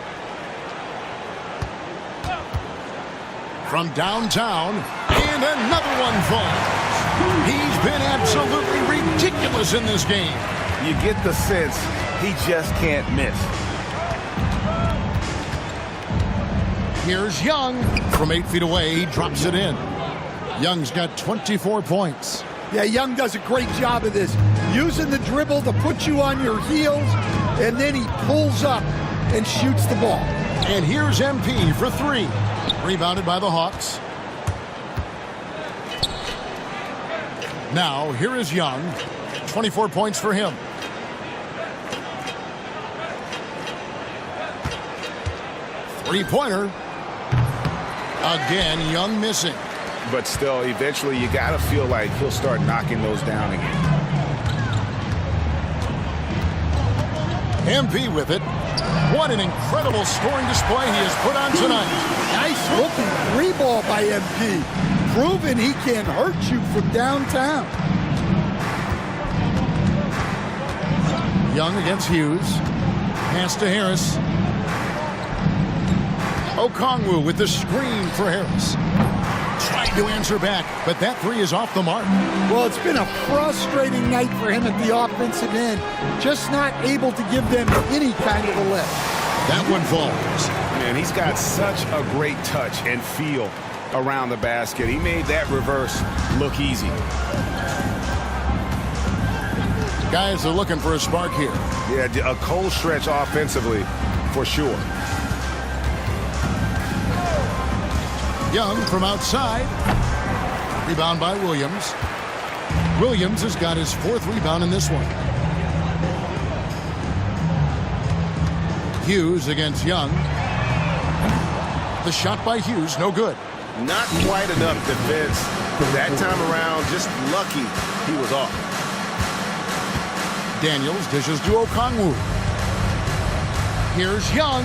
From downtown, and another one falls. He's been absolutely ridiculous in this game. You get the sense he just can't miss. Here's Young. From 8 feet away, he drops it in. Young's got 24 points. Yeah, Young does a great job of this. Using the dribble to put you on your heels, and then he pulls up and shoots the ball. And here's MP for 3. Rebounded by the Hawks. Now, here is Young. 24 points for him. Three-pointer. Again, Young missing. But still, eventually, you got to feel like he'll start knocking those down again. MP with it. What an incredible scoring display he has put on tonight. Nice looking 3-ball by MP. Proving he can hurt you from downtown. Young against Hughes. Pass to Harris. Okongwu with the screen for Harris. Trying to answer back, but that three is off the mark. Well, it's been a frustrating night for him at the offensive end. Just not able to give them any kind of a lift. That one falls. Man, he's got such a great touch and feel around the basket. He made that reverse look easy. Guys are looking for a spark here. Yeah, a cold stretch offensively for sure. Young from outside. Rebound by Williams. Williams has got his 4th rebound in this one. Hughes against Young. The shot by Hughes, no good. Not quite enough defense. That time around, just lucky he was off. Daniels dishes to Okongwu. Here's Young.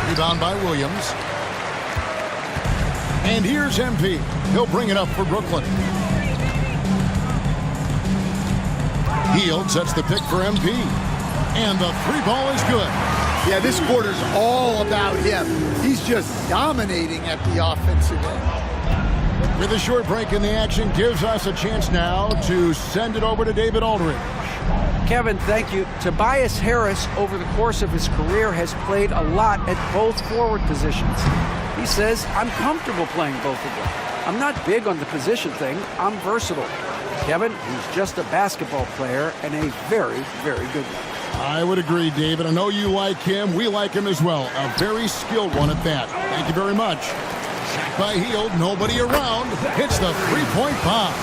Rebound by Williams. And here's MP. He'll bring it up for Brooklyn. Hield sets the pick for MP. And the 3 ball is good. Yeah, this quarter's all about him. He's just dominating at the offensive end. With a short break in the action, gives us a chance now to send it over to David Aldridge. Kevin, thank you. Tobias Harris, over the course of his career, has played a lot at both forward positions. He says, I'm comfortable playing both of them. I'm not big on the position thing. I'm versatile. Kevin, he's just a basketball player and a very, very good one. I would agree, David. I know you like him. We like him as well. A very skilled one at that. Thank you very much. Shot by Hield. Nobody around. Hits the 3-point bomb.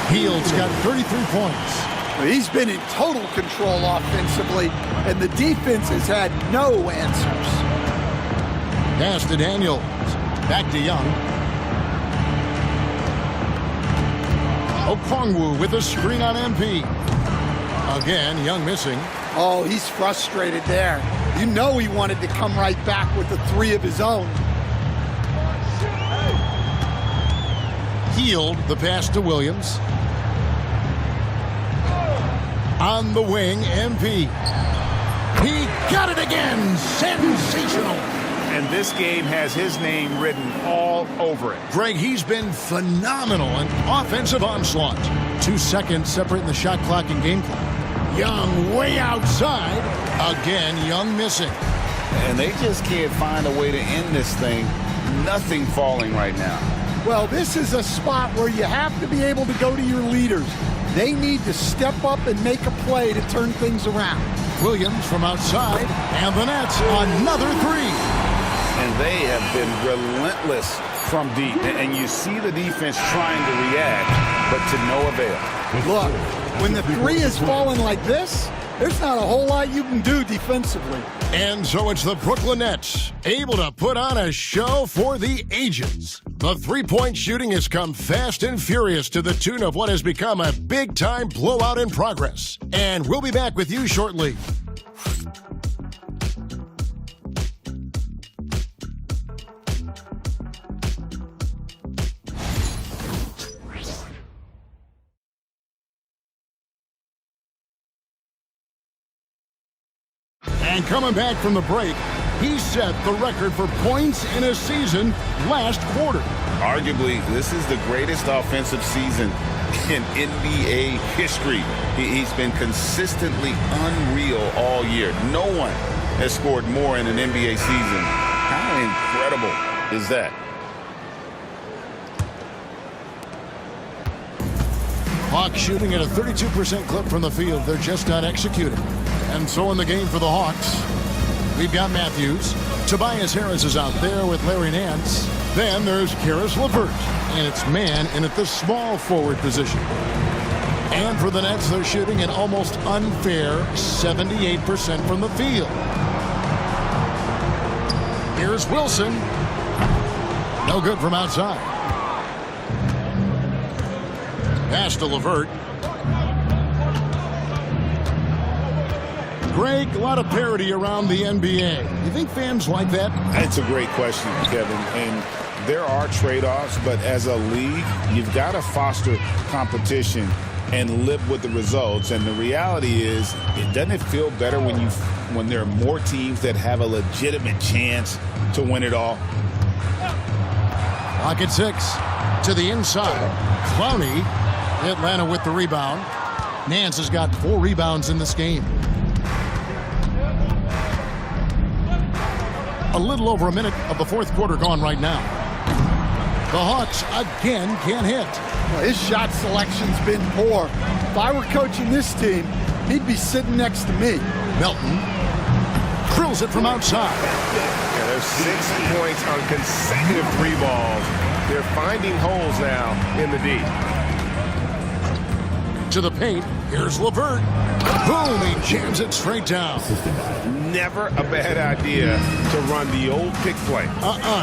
Hield's got 33 points. He's been in total control offensively, and the defense has had no answers. Pass to Daniels. Back to Young. Okongwu with a screen on MP. Again, Young missing. Oh, he's frustrated there. You know he wanted to come right back with the 3 of his own. Hield the pass to Williams. On the wing, MP. He got it again. Sensational. And this game has his name written all over it. Greg, he's been phenomenal. An offensive onslaught. 2 seconds separating the shot clock and game clock. Young way outside. Again, Young missing. And they just can't find a way to end this thing. Nothing falling right now. Well, this is a spot where you have to be able to go to your leaders. They need to step up and make a play to turn things around. Williams from outside, and the Nets another 3. And they have been relentless from deep. And you see the defense trying to react, but to no avail. Look, when the 3 is falling like this, there's not a whole lot you can do defensively. And so it's the Brooklyn Nets, able to put on a show for the ages. The 3-point shooting has come fast and furious to the tune of what has become a big-time blowout in progress. And we'll be back with you shortly. And coming back from the break, he set the record for points in a season last quarter. Arguably, this is the greatest offensive season in NBA history. He's been consistently unreal all year. No one has scored more in an NBA season. How incredible is that? Hawks shooting at a 32% clip from the field. They're just not executing. And so in the game for the Hawks, we've got Matthews. Tobias Harris is out there with Larry Nance. Then there's Karis LeVert. And it's man in at the small forward position. And for the Nets, they're shooting an almost unfair 78% from the field. Here's Wilson. No good from outside. Pass to LeVert. Greg, a lot of parity around the NBA. You think fans like that? That's a great question, Kevin. And there are trade-offs, but as a league, you've got to foster competition and live with the results. And the reality is, doesn't it feel better when there are more teams that have a legitimate chance to win it all? Pocket 6 to the inside. Clowney, Atlanta with the rebound. Nance has got 4 rebounds in this game. A little over a minute of the fourth quarter gone right now. The Hawks again can't hit. Well, his shot selection's been poor. If I were coaching this team, he'd be sitting next to me. Melton drills it from outside. Yeah, there's 6 points on consecutive 3 balls. They're finding holes now in the D. To the paint, here's LeVert. Boom, he jams it straight down. Never a bad idea to run the old pick play.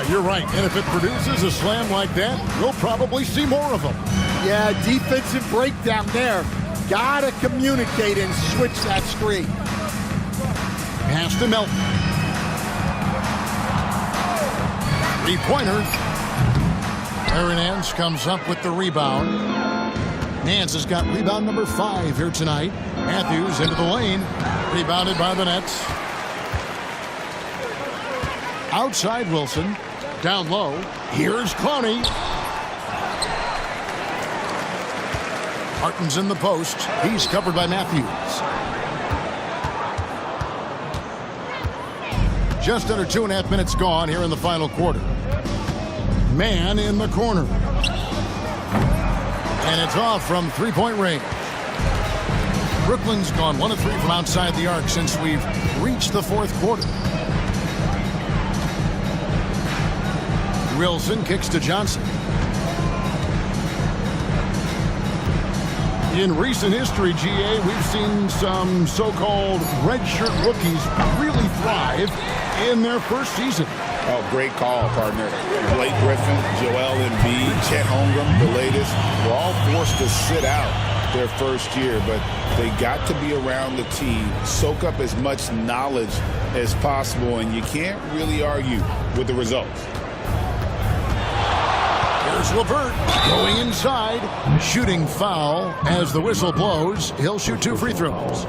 You're right. And if it produces a slam like that, we'll probably see more of them. Yeah, defensive breakdown there. Gotta communicate and switch that screen. Pass to Melton. 3-pointer. Aaron Nance comes up with the rebound. Nance has got rebound number 5 here tonight. Matthews into the lane. Rebounded by the Nets. Outside Wilson. Down low. Here's Clowney. Martin's in the post. He's covered by Matthews. Just under 2.5 minutes gone here in the final quarter. Man in the corner. And it's off from 3-point range. Brooklyn's gone 1 of 3 from outside the arc since we've reached the fourth quarter. Wilson kicks to Johnson. In recent history, GA, we've seen some so-called redshirt rookies really thrive in their first season. Oh, great call, partner. Blake Griffin, Joel Embiid, Chet Holmgren, the latest, were all forced to sit out their first year, but they got to be around the team, soak up as much knowledge as possible, and you can't really argue with the results. Here's LeVert going inside, shooting foul as the whistle blows. He'll shoot 2 free throws.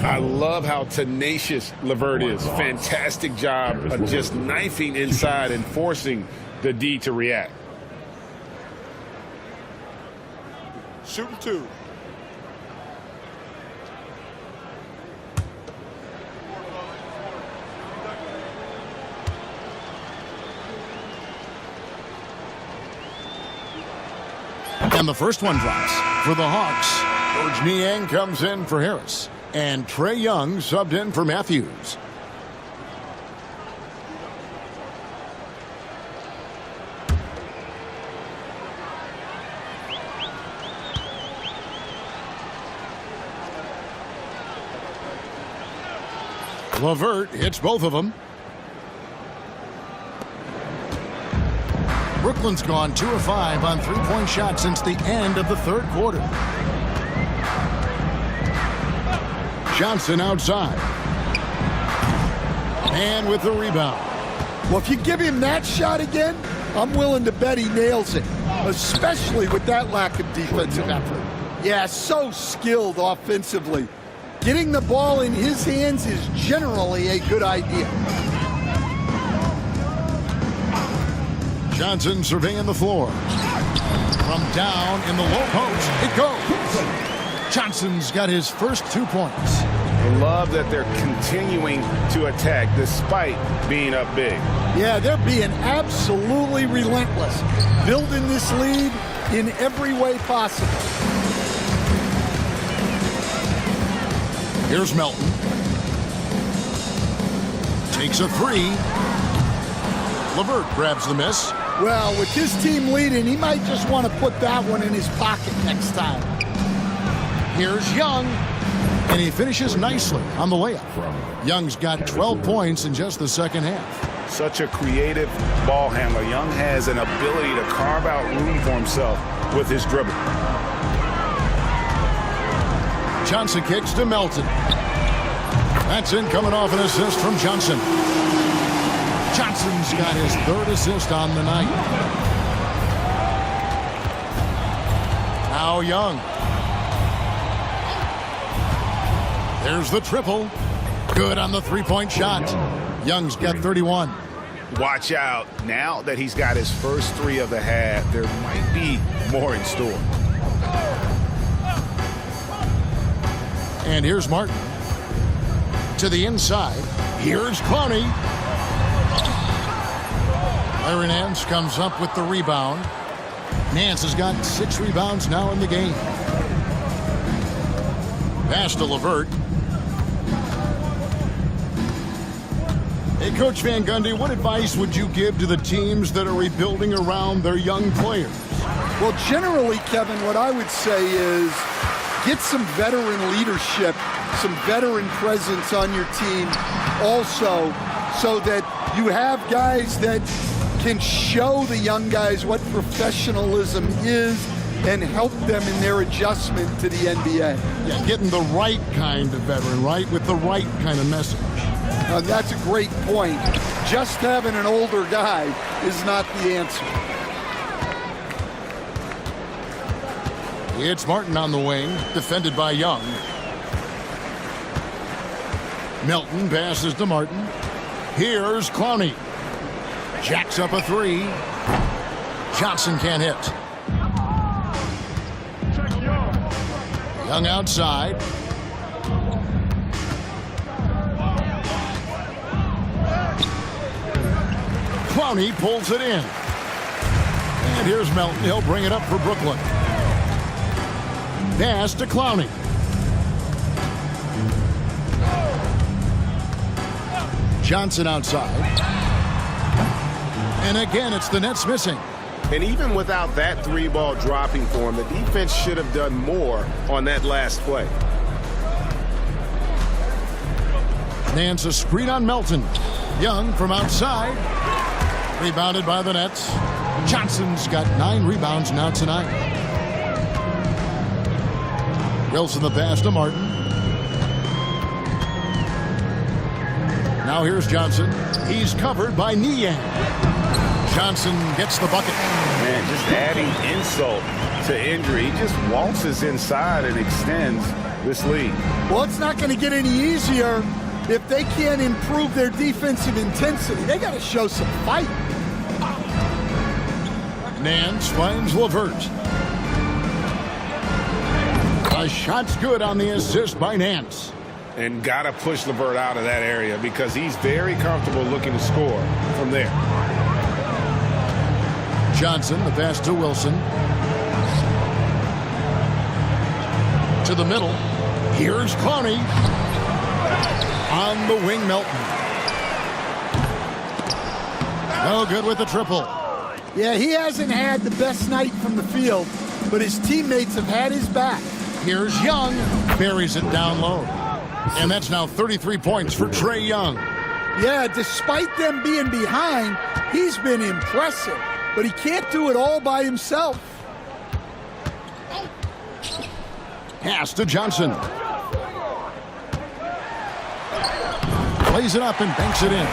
I love how tenacious LeVert is. Fantastic job of just knifing inside and forcing the D to react. Shooting 2. And the first one drops for the Hawks. George Niang comes in for Harris. And Trae Young subbed in for Matthews. LeVert hits both of them. Brooklyn's gone 2 of 5 on 3-point shots since the end of the third quarter. Johnson outside. And with the rebound. Well, if you give him that shot again, I'm willing to bet he nails it, especially with that lack of defensive effort. Yeah, so skilled offensively. Getting the ball in his hands is generally a good idea. Johnson surveying the floor. From down in the low post, it goes. Johnson's got his first 2 points. I love that they're continuing to attack despite being up big. Yeah, they're being absolutely relentless, building this lead in every way possible. Here's Melton. Takes a 3. LeVert grabs the miss. Well, with his team leading, he might just want to put that one in his pocket next time. Here's Young, and he finishes nicely on the layup. Young's got 12 points in just the second half. Such a creative ball handler. Young has an ability to carve out room for himself with his dribble. Johnson kicks to Melton. That's in, coming off an assist from Johnson. Johnson's got his 3rd assist on the night. Now Young. There's the triple. Good on the 3-point shot. Young's got 31. watch out. Now that he's got his first 3 of the half, there might be more in store. And here's Martin. To the inside. Here's Clowney. Larry Nance comes up with the rebound. Nance has got 6 rebounds now in the game. Pass to LeVert. Hey, Coach Van Gundy, what advice would you give to the teams that are rebuilding around their young players? Well, generally, Kevin, what I would say is get some veteran leadership, some veteran presence on your team also, so that you have guys that can show the young guys what professionalism is and help them in their adjustment to the NBA. Yeah, getting the right kind of veteran, right, with the right kind of message. That's a great point. Just having an older guy is not the answer. It's Martin on the wing, defended by Young. Melton passes to Martin. Here's Clowney. Jacks up a 3. Johnson can't hit. Young outside. Clowney pulls it in. And here's Melton. He'll bring it up for Brooklyn. Pass to Clowney. Johnson outside. And again, it's the Nets missing. And even without that 3-ball dropping for him, the defense should have done more on that last play. Nance a screen on Melton. Young from outside. Rebounded by the Nets. Johnson's got 9 rebounds now tonight. Wilson the pass to Martin. Now here's Johnson. He's covered by Niang. Johnson gets the bucket. Man, just adding insult to injury. He just waltzes inside and extends this lead. Well, it's not going to get any easier if they can't improve their defensive intensity. They got to show some fight. Nance finds LeVert. A shot's good on the assist by Nance. And got to push LeVert out of that area because he's very comfortable looking to score from there. Johnson, the pass to Wilson. To the middle. Here's Clowney. On the wing, Melton. No good with the triple. Yeah, he hasn't had the best night from the field, but his teammates have had his back. Here's Young. Buries it down low. And that's now 33 points for Trae Young. Yeah, despite them being behind, he's been impressive. But he can't do it all by himself. Pass to Johnson. Plays it up and banks it in.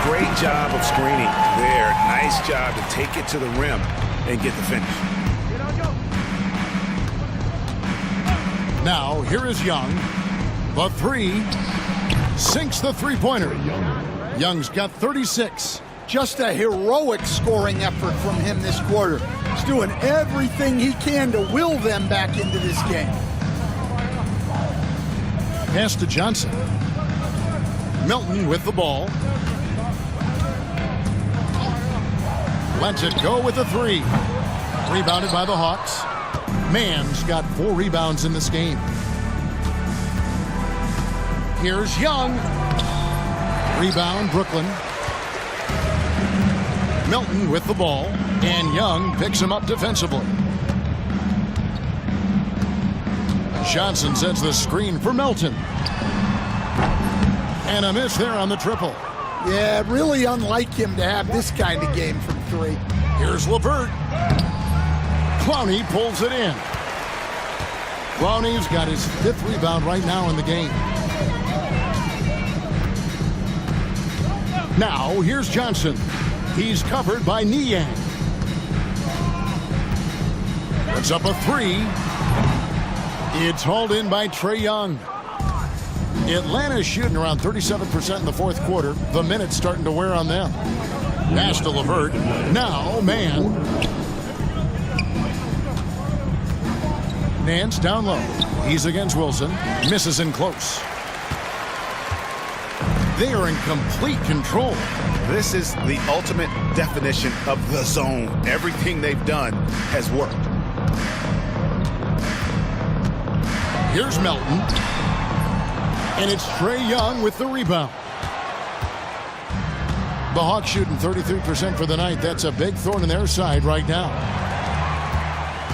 Great job of screening there. Nice job to take it to the rim and get the finish. Now, here is Young. The 3. Sinks the three-pointer. Young's got 36. Just a heroic scoring effort from him this quarter. He's doing everything he can to will them back into this game. Pass to Johnson. Melton with the ball. Lets it go with the 3. Rebounded by the Hawks. Mann's got 4 rebounds in this game. Here's Young. Rebound, Brooklyn. Melton with the ball, and Young picks him up defensively. Johnson sets the screen for Melton. And a miss there on the triple. Yeah, really unlike him to have this kind of game from 3. Here's LeVert. Clowney pulls it in. Clowney's got his 5th rebound right now in the game. Now, here's Johnson. He's covered by Niang. Puts up a 3. It's hauled in by Trae Young. Atlanta's shooting around 37% in the fourth quarter. The minutes starting to wear on them. Pass to LeVert. Now, man. Nance down low. He's against Wilson. Misses in close. They are in complete control. This is the ultimate definition of the zone. Everything they've done has worked. Here's Melton. And it's Trae Young with the rebound. The Hawks shooting 33% for the night. That's a big thorn in their side right now.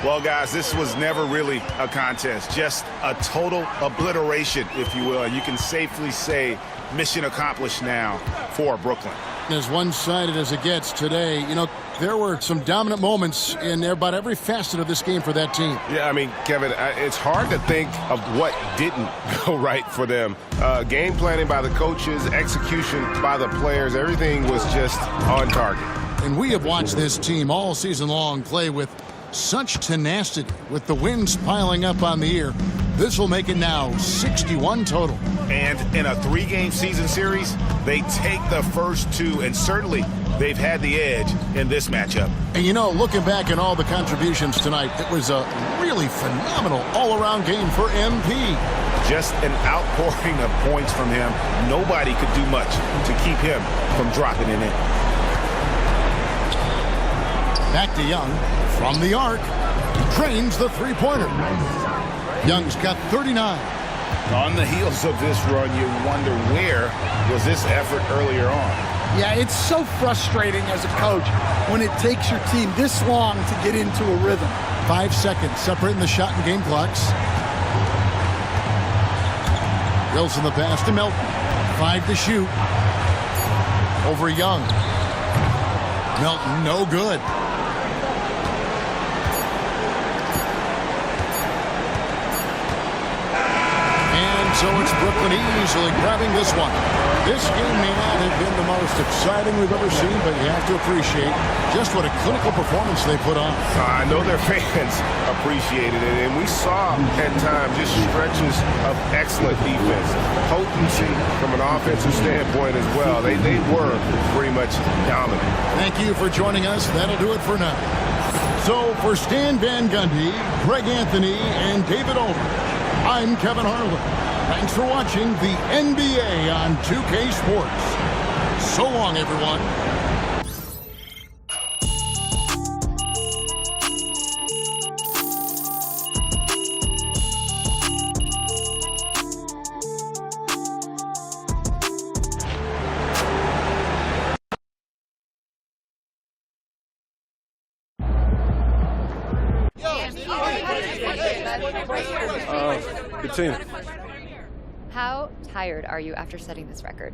Well, guys, this was never really a contest. Just a total obliteration, if you will. And you can safely say mission accomplished now for Brooklyn. As one-sided as it gets today, you know, there were some dominant moments in about every facet of this game for that team. Yeah, I mean, Kevin, it's hard to think of what didn't go right for them. Game planning by the coaches, execution by the players, everything was just on target. And we have watched this team all season long play with such tenacity, with the wins piling up on the year. This will make it now 61 total. And in a 3-game season series, they take the first 2, and certainly they've had the edge in this matchup. And you know, looking back at all the contributions tonight, it was a really phenomenal all-around game for MP. Just an outpouring of points from him. Nobody could do much to keep him from dropping it in. Back to Young from the arc. Drains the three-pointer. Young's got 39. On the heels of this run, you wonder where was this effort earlier on. Yeah, it's so frustrating as a coach when it takes your team this long to get into a rhythm. 5 seconds separating the shot and game clocks. Wilson the pass to Melton. 5 to shoot. Over Young. Melton, no good. So it's Brooklyn easily grabbing this one. This game may not have been the most exciting we've ever seen, but you have to appreciate just what a clinical performance they put on. I know their fans appreciated it, and we saw at times just stretches of excellent defense. Potency from an offensive standpoint as well. They were pretty much dominant. Thank you for joining us. That'll do it for now. So for Stan Van Gundy, Greg Anthony, and David Older, I'm Kevin Harlan. Thanks for watching the NBA on 2K Sports. So long, everyone. Good team. How tired are you after setting this record?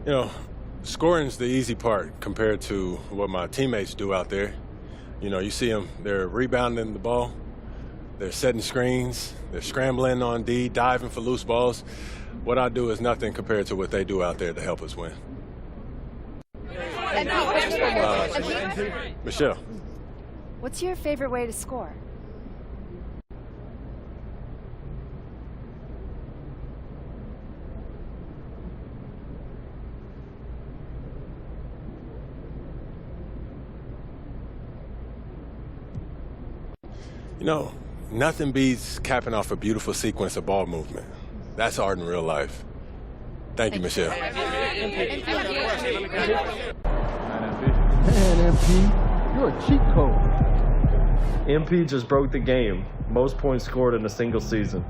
You know, scoring's the easy part compared to what my teammates do out there. You know, you see them, they're rebounding the ball, they're setting screens, they're scrambling on D, diving for loose balls. What I do is nothing compared to what they do out there to help us win. Michelle. What's your favorite way to score? You know, nothing beats capping off a beautiful sequence of ball movement. That's art in real life. Thank you, Michelle. Man, MP, you're a cheat code. MP just broke the game. Most points scored in a single season.